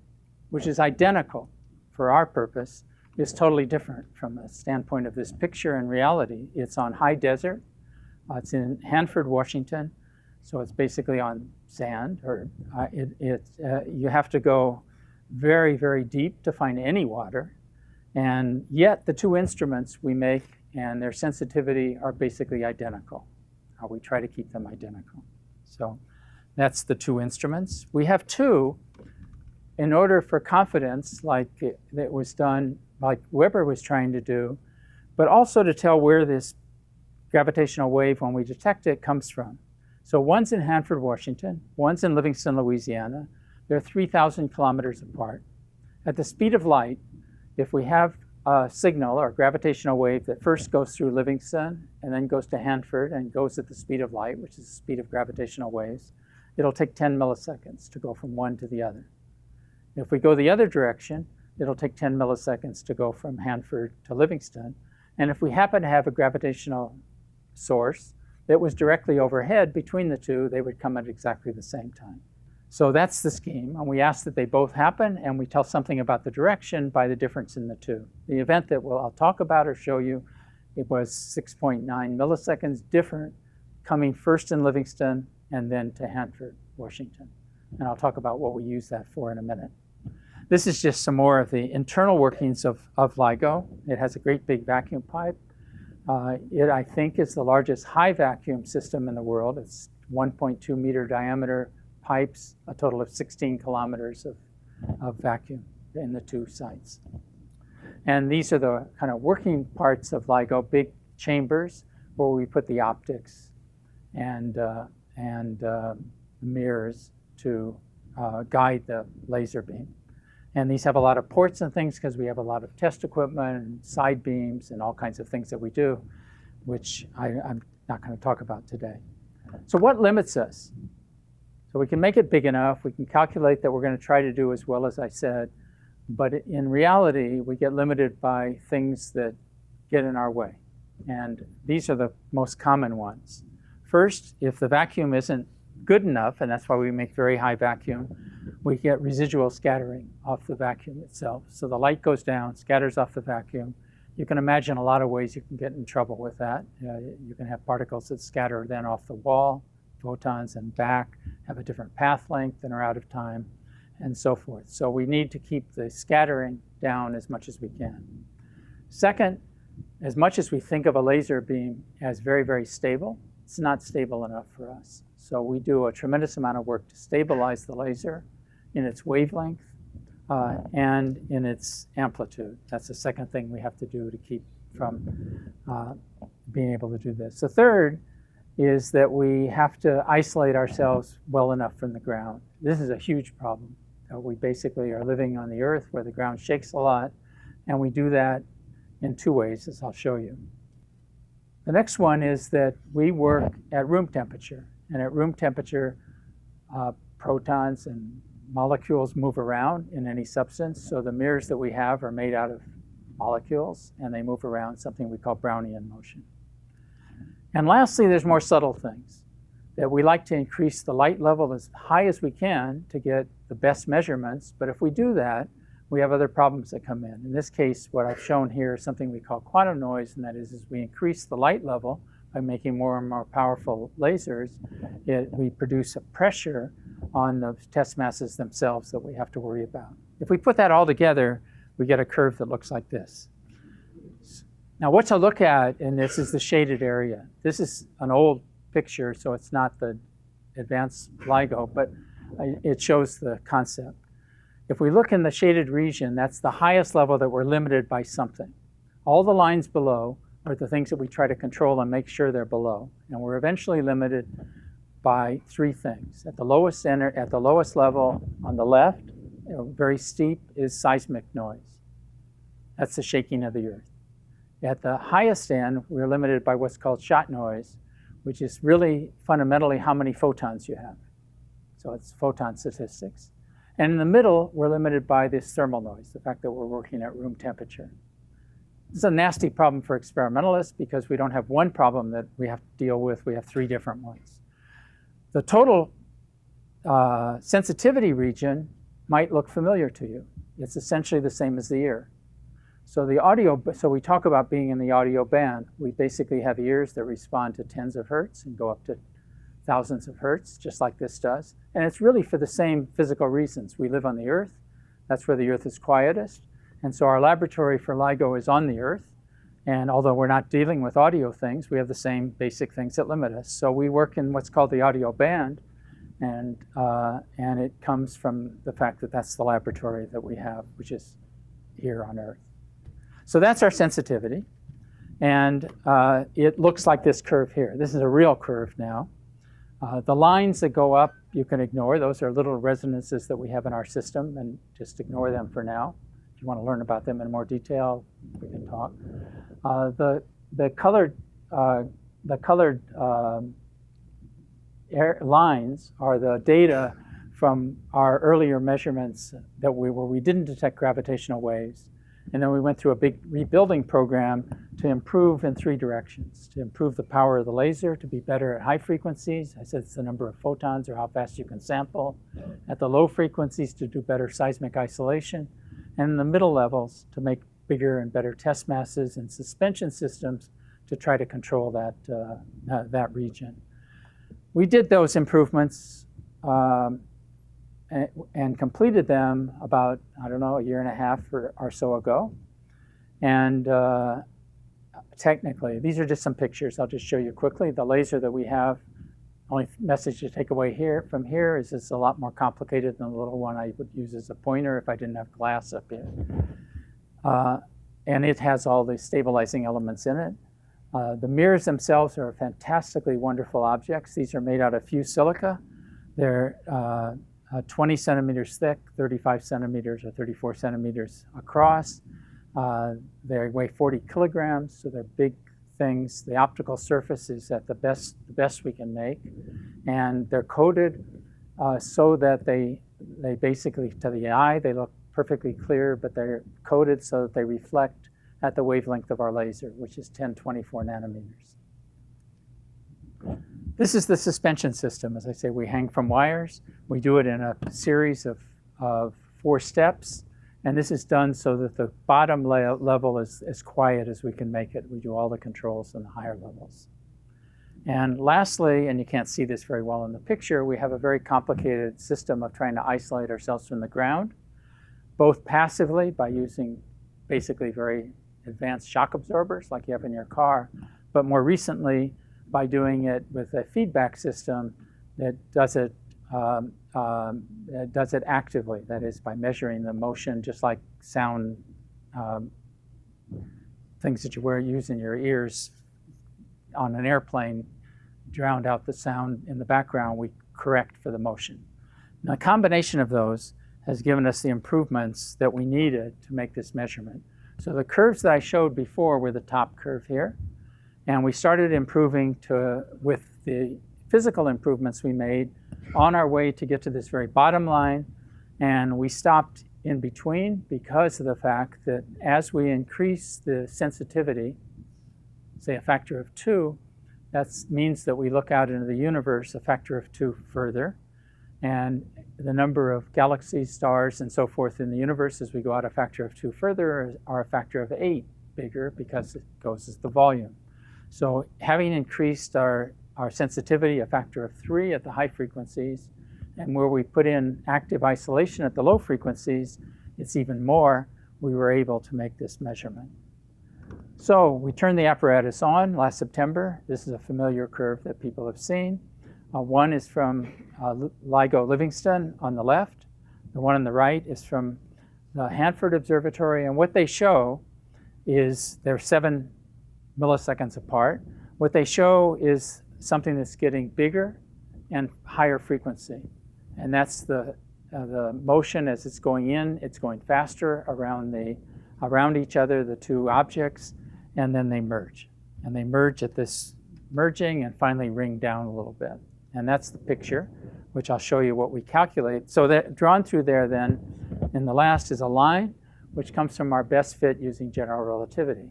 which is identical for our purpose, is totally different from the standpoint of this picture and reality. It's on high desert. It's in Hanford, Washington. So it's basically on sand. You have to go very, very deep to find any water. And yet the two instruments we make and their sensitivity are basically identical. We try to keep them identical. So that's the two instruments. We have two in order for confidence, like it was done, like Weber was trying to do, but also to tell where this gravitational wave, when we detect it, comes from. So one's in Hanford, Washington, one's in Livingston, Louisiana. They're 3,000 kilometers apart. At the speed of light, if we have a signal or gravitational wave that first goes through Livingston and then goes to Hanford and goes at the speed of light, which is the speed of gravitational waves, it'll take 10 milliseconds to go from one to the other. If we go the other direction, it'll take 10 milliseconds to go from Hanford to Livingston. And if we happen to have a gravitational source that was directly overhead between the two, they would come at exactly the same time. So that's the scheme, and we ask that they both happen, and we tell something about the direction by the difference in the two. The event that I'll talk about or show you, it was 6.9 milliseconds different coming first in Livingston and then to Hanford, Washington. And I'll talk about what we use that for in a minute. This is just some more of the internal workings of LIGO. It has a great big vacuum pipe. It, I think, is the largest high vacuum system in the world. It's 1.2 meter diameter pipes, a total of 16 kilometers of vacuum in the two sites. And these are the kind of working parts of LIGO, big chambers where we put the optics and mirrors to guide the laser beam. And these have a lot of ports and things because we have a lot of test equipment and side beams and all kinds of things that we do, which I'm not going to talk about today. So what limits us? So we can make it big enough. We can calculate that we're going to try to do as well as I said. But in reality, we get limited by things that get in our way. And these are the most common ones. First, if the vacuum isn't good enough, and that's why we make very high vacuum, we get residual scattering off the vacuum itself. So the light goes down, scatters off the vacuum. You can imagine a lot of ways you can get in trouble with that. You can have particles that scatter then off the wall, photons and back, have a different path length and are out of time, and so forth. So we need to keep the scattering down as much as we can. Second, as much as we think of a laser beam as very, very stable, it's not stable enough for us. So we do a tremendous amount of work to stabilize the laser in its wavelength and in its amplitude. That's the second thing we have to do to keep from being able to do this. The third is that we have to isolate ourselves well enough from the ground. This is a huge problem. We basically are living on the Earth where the ground shakes a lot, and we do that in two ways, as I'll show you. The next one is that we work at room temperature, and at room temperature, protons and molecules move around in any substance. So the mirrors that we have are made out of molecules, and they move around, something we call Brownian motion. And lastly, there's more subtle things that we like to increase the light level as high as we can to get the best measurements. But if we do that, we have other problems that come in. In this case, what I've shown here is something we call quantum noise, and that is we increase the light level by making more and more powerful lasers. We produce a pressure on the test masses themselves that we have to worry about. If we put that all together, we get a curve that looks like this. Now, what to look at in this is the shaded area. This is an old picture, so it's not the advanced LIGO, but it shows the concept. If we look in the shaded region, that's the highest level that we're limited by something. All the lines below are the things that we try to control and make sure they're below. And we're eventually limited by three things. At the lowest level on the left, very steep, is seismic noise. That's the shaking of the Earth. At the highest end, we're limited by what's called shot noise, which is really fundamentally how many photons you have. So it's photon statistics. And in the middle, we're limited by this thermal noise, the fact that we're working at room temperature. This is a nasty problem for experimentalists because we don't have one problem that we have to deal with. We have three different ones. The total sensitivity region might look familiar to you. It's essentially the same as the ear. So we talk about being in the audio band. We basically have ears that respond to tens of hertz and go up to thousands of hertz, just like this does. And it's really for the same physical reasons. We live on the Earth. That's where the Earth is quietest. And so our laboratory for LIGO is on the Earth. And although we're not dealing with audio things, we have the same basic things that limit us. So we work in what's called the audio band. And it comes from the fact that that's the laboratory that we have, which is here on Earth. So that's our sensitivity. And it looks like this curve here. This is a real curve now. The lines that go up, you can ignore. Those are little resonances that we have in our system, and just ignore them for now. If you want to learn about them in more detail, we can talk. The colored lines are the data from our earlier measurements where we didn't detect gravitational waves. And then we went through a big rebuilding program to improve in three directions. To improve the power of the laser, to be better at high frequencies. I said it's the number of photons or how fast you can sample. At the low frequencies, to do better seismic isolation. And in the middle levels, to make bigger and better test masses and suspension systems to try to control that region. We did those improvements and completed them about, I don't know, a year and a half or so ago. And technically, these are just some pictures. I'll just show you quickly. The laser that we have, only message to take away from here is it's a lot more complicated than the little one I would use as a pointer if I didn't have glass up here. And it has all the stabilizing elements in it. The mirrors themselves are fantastically wonderful objects. These are made out of fused silica. They're 20 centimeters thick, 35 centimeters or 34 centimeters across. They weigh 40 kilograms, so they're big things. The optical surface is at the best we can make. And they're coated so that they basically, to the eye, they look perfectly clear, but they're coated so that they reflect at the wavelength of our laser, which is 1024 nanometers. This is the suspension system. As I say, we hang from wires. We do it in a series of 4 steps. And this is done so that the bottom level is as quiet as we can make it. We do all the controls in the higher levels. And lastly, and you can't see this very well in the picture, we have a very complicated system of trying to isolate ourselves from the ground, both passively by using basically very advanced shock absorbers like you have in your car, but more recently by doing it with a feedback system that does it actively. That is, by measuring the motion, just like sound things that you use in your ears on an airplane drowned out the sound in the background. We correct for the motion. Now, a combination of those has given us the improvements that we needed to make this measurement. So the curves that I showed before were the top curve here. And we started improving with the physical improvements we made on our way to get to this very bottom line. And we stopped in between because of the fact that as we increase the sensitivity, say a factor of 2, that means that we look out into the universe a factor of 2 further. And the number of galaxies, stars, and so forth in the universe as we go out a factor of 2 further are a factor of 8 bigger because it goes as the volume. So having increased our sensitivity a factor of 3 at the high frequencies, and where we put in active isolation at the low frequencies, it's even more, we were able to make this measurement. So we turned the apparatus on last September. This is a familiar curve that people have seen. One is from LIGO Livingston on the left. The one on the right is from the Hanford Observatory. And what they show is they're 7 milliseconds apart. What they show is something that's getting bigger and higher frequency. And that's the motion as it's going in. It's going faster around each other, the two objects, and then they merge. And they merge at this merging and finally ring down a little bit. And that's the picture, which I'll show you what we calculate. So that drawn through there then, in the last is a line, which comes from our best fit using general relativity.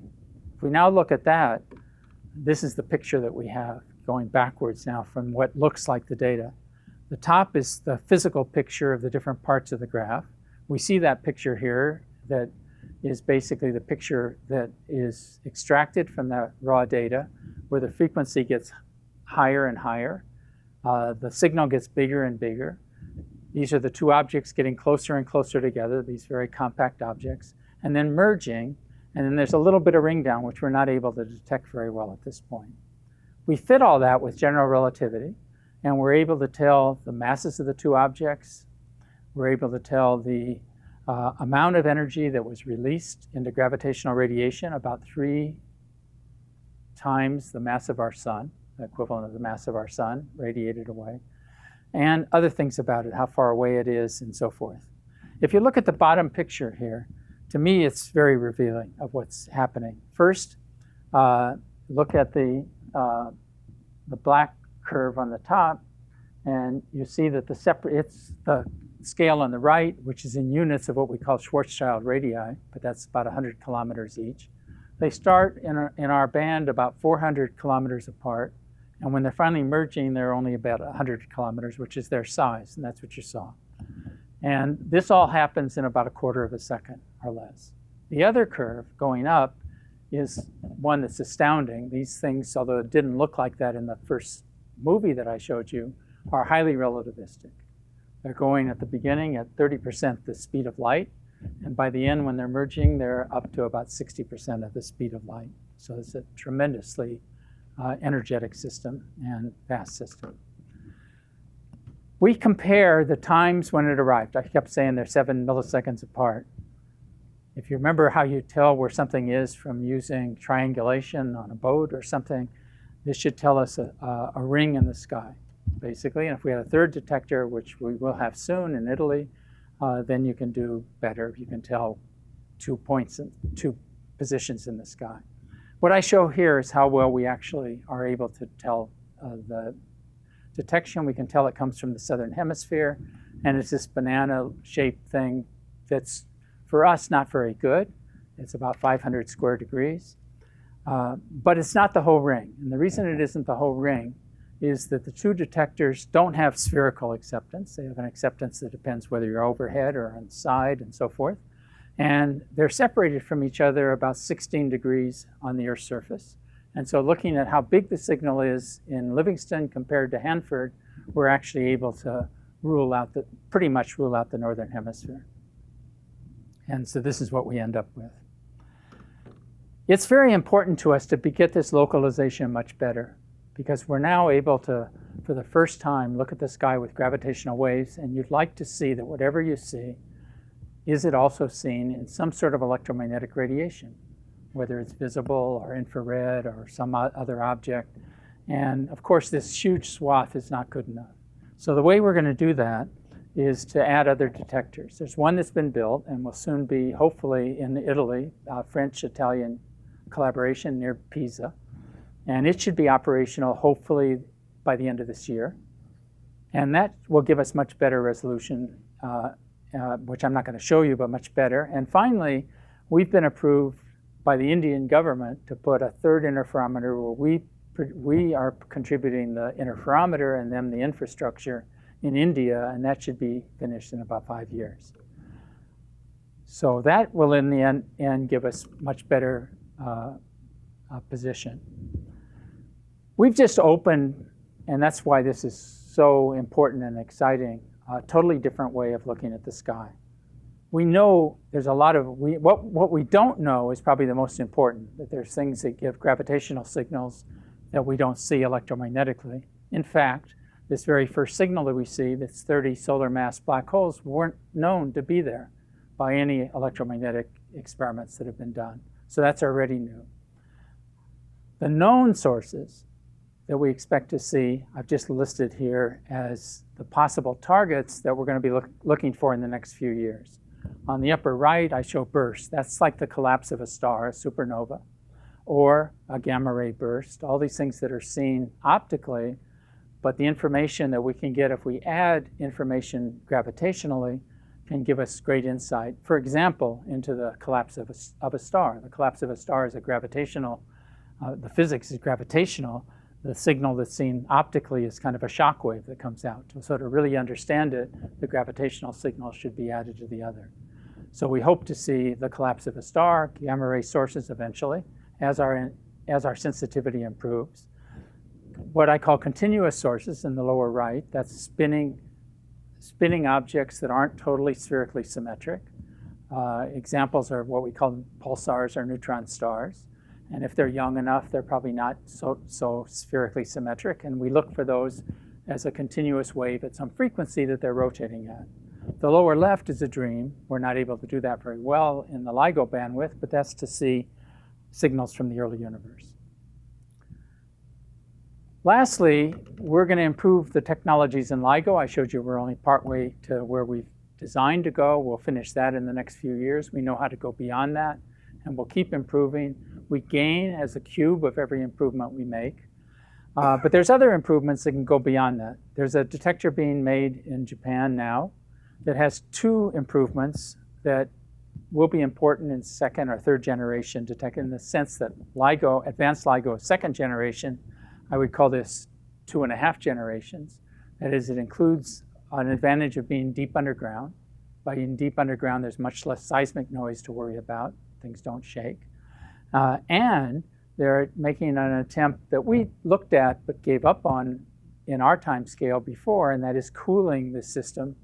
If we now look at that, this is the picture that we have going backwards now from what looks like the data. The top is the physical picture of the different parts of the graph. We see that picture here that is basically the picture that is extracted from that raw data, where the frequency gets higher and higher. The signal gets bigger and bigger. These are the two objects getting closer and closer together, these very compact objects, and then merging. And then there's a little bit of ring down, which we're not able to detect very well at this point. We fit all that with general relativity, and we're able to tell the masses of the two objects. We're able to tell the amount of energy that was released into gravitational radiation, about 3 times the mass of our sun, the equivalent of the mass of our sun radiated away, and other things about it, how far away it is, and so forth. If you look at the bottom picture here, to me, it's very revealing of what's happening. First, look at the black curve on the top, and you see that it's the scale on the right, which is in units of what we call Schwarzschild radii, but that's about 100 kilometers each. They start in our band about 400 kilometers apart, and when they're finally merging, they're only about 100 kilometers, which is their size, and that's what you saw. And this all happens in about a quarter of a second or less. The other curve going up is one that's astounding. These things, although it didn't look like that in the first movie that I showed you, are highly relativistic. They're going at the beginning at 30% the speed of light, and by the end, when they're merging, they're up to about 60% of the speed of light. So it's a tremendously energetic system and fast system. We compare the times when it arrived. I kept saying they're 7 milliseconds apart. If you remember how you tell where something is from using triangulation on a boat or something, this should tell us a ring in the sky, basically. And if we had a third detector, which we will have soon in Italy, then you can do better. You can tell 2 points and 2 positions in the sky. What I show here is how well we actually are able to tell the detection. We can tell it comes from the southern hemisphere, and it's this banana-shaped thing that's, for us, not very good. It's about 500 square degrees. But it's not the whole ring. And the reason it isn't the whole ring is that the two detectors don't have spherical acceptance. They have an acceptance that depends whether you're overhead or on the side and so forth. And they're separated from each other about 16 degrees on the Earth's surface. And so looking at how big the signal is in Livingston compared to Hanford, we're actually able to pretty much rule out the northern hemisphere. And so this is what we end up with. It's very important to us to get this localization much better, because we're now able to, for the first time, look at the sky with gravitational waves, and you'd like to see that whatever you see, is it also seen in some sort of electromagnetic radiation, whether it's visible or infrared or some other object. And of course, this huge swath is not good enough. So the way we're going to do that is to add other detectors. There's one that's been built and will soon be, hopefully, in Italy, French-Italian collaboration near Pisa. And it should be operational, hopefully, by the end of this year. And that will give us much better resolution, which I'm not going to show you, but much better. And finally, we've been approved by the Indian government to put a third interferometer where we are contributing the interferometer and then the infrastructure in India, and that should be finished in about 5 years. So that will, in the end give us much better position. We've just opened, and that's why this is so important and exciting, a totally different way of looking at the sky. We know there's a lot of, what we don't know is probably the most important, that there's things that give gravitational signals that we don't see electromagnetically. In fact, this very first signal that we see, that's 30 solar mass black holes, weren't known to be there by any electromagnetic experiments that have been done. So that's already new. The known sources that we expect to see, I've just listed here as the possible targets that we're going to be looking for in the next few years. On the upper right, I show bursts. That's like the collapse of a star, a supernova, or a gamma ray burst, all these things that are seen optically, but the information that we can get if we add information gravitationally can give us great insight, for example, into the collapse of a star. The collapse of a star is a gravitational, the physics is gravitational. The signal that's seen optically is kind of a shock wave that comes out. So to really understand it, the gravitational signal should be added to the other. So we hope to see the collapse of a star, gamma ray sources eventually, as our sensitivity improves. What I call continuous sources in the lower right, that's spinning objects that aren't totally spherically symmetric. Examples are what we call pulsars or neutron stars. And if they're young enough, they're probably not so spherically symmetric. And we look for those as a continuous wave at some frequency that they're rotating at. The lower left is a dream. We're not able to do that very well in the LIGO bandwidth, but that's to see signals from the early universe. Lastly, we're going to improve the technologies in LIGO. I showed you we're only partway to where we've designed to go. We'll finish that in the next few years. We know how to go beyond that, and we'll keep improving. We gain as a cube of every improvement we make. But there's other improvements that can go beyond that. There's a detector being made in Japan now that has 2 improvements that will be important in second or third generation detector, in the sense that LIGO, advanced LIGO is second generation. I would call this 2.5 generations. That is, it includes an advantage of being deep underground. By being deep underground, there's much less seismic noise to worry about. Things don't shake. And they're making an attempt that we looked at but gave up on in our time scale before, and that is cooling the system,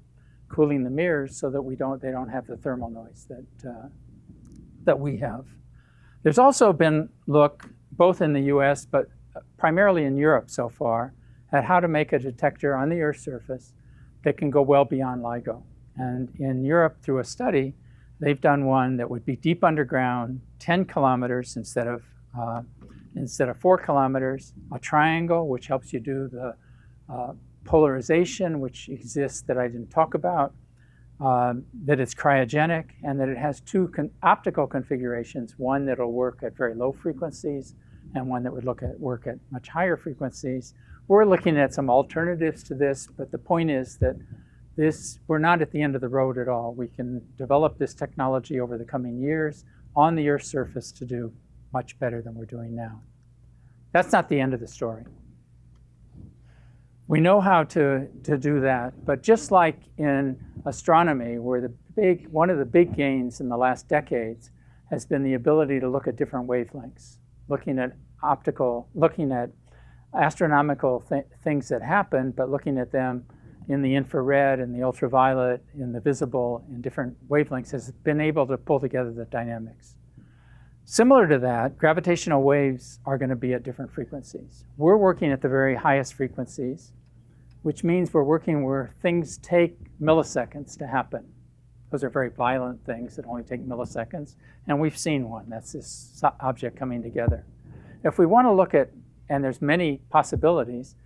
cooling the mirrors so that they don't have the thermal noise that we have. There's also been look, both in the US but primarily in Europe so far, at how to make a detector on the Earth's surface that can go well beyond LIGO. And in Europe, through a study, they've done one that would be deep underground, 10 kilometers instead of 4 kilometers, a triangle, which helps you do the polarization, which exists that I didn't talk about, that it's cryogenic, and that it has 2 optical configurations, one that will work at very low frequencies and one that would work at much higher frequencies. We're looking at some alternatives to this, but the point is that we're not at the end of the road at all. We can develop this technology over the coming years on the Earth's surface to do much better than we're doing now. That's not the end of the story. We know how to do that, but just like in astronomy, where one of the big gains in the last decades has been the ability to look at different wavelengths, looking at astronomical things that happen, but looking at them in the infrared and the ultraviolet, in the visible, in different wavelengths, has been able to pull together the dynamics. Similar to that, gravitational waves are going to be at different frequencies. We're working at the very highest frequencies, which means we're working where things take milliseconds to happen. Those are very violent things that only take milliseconds, and we've seen one. That's this object coming together. If we want to look at, and there's many possibilities,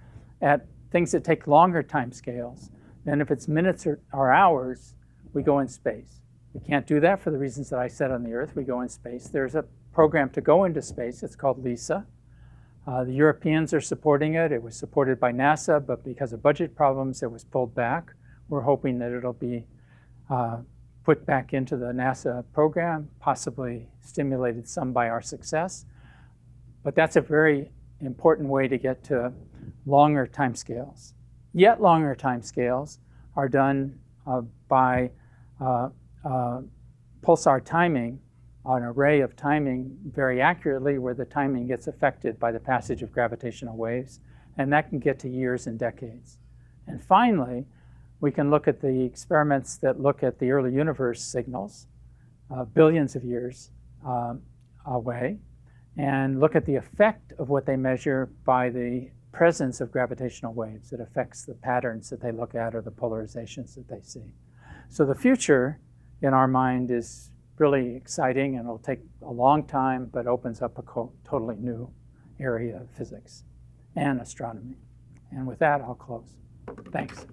at things that take longer time scales, Then if it's minutes or hours, we go in space. We can't do that for the reasons that I said on the Earth. We go in space. There's a program to go into space. It's called LISA. The Europeans are supporting it. It was supported by NASA, but because of budget problems, it was pulled back. We're hoping that it'll be put back into the NASA program, possibly stimulated some by our success. But that's a very important way to get to longer timescales. Yet longer timescales are done by pulsar timing, an array of timing very accurately, where the timing gets affected by the passage of gravitational waves, and that can get to years and decades. And finally, we can look at the experiments that look at the early universe signals, billions of years away, and look at the effect of what they measure by the presence of gravitational waves. It affects the patterns that they look at or the polarizations that they see. So the future, in our mind, is really exciting, and it'll take a long time, but opens up a totally new area of physics and astronomy. And with that, I'll close. Thanks.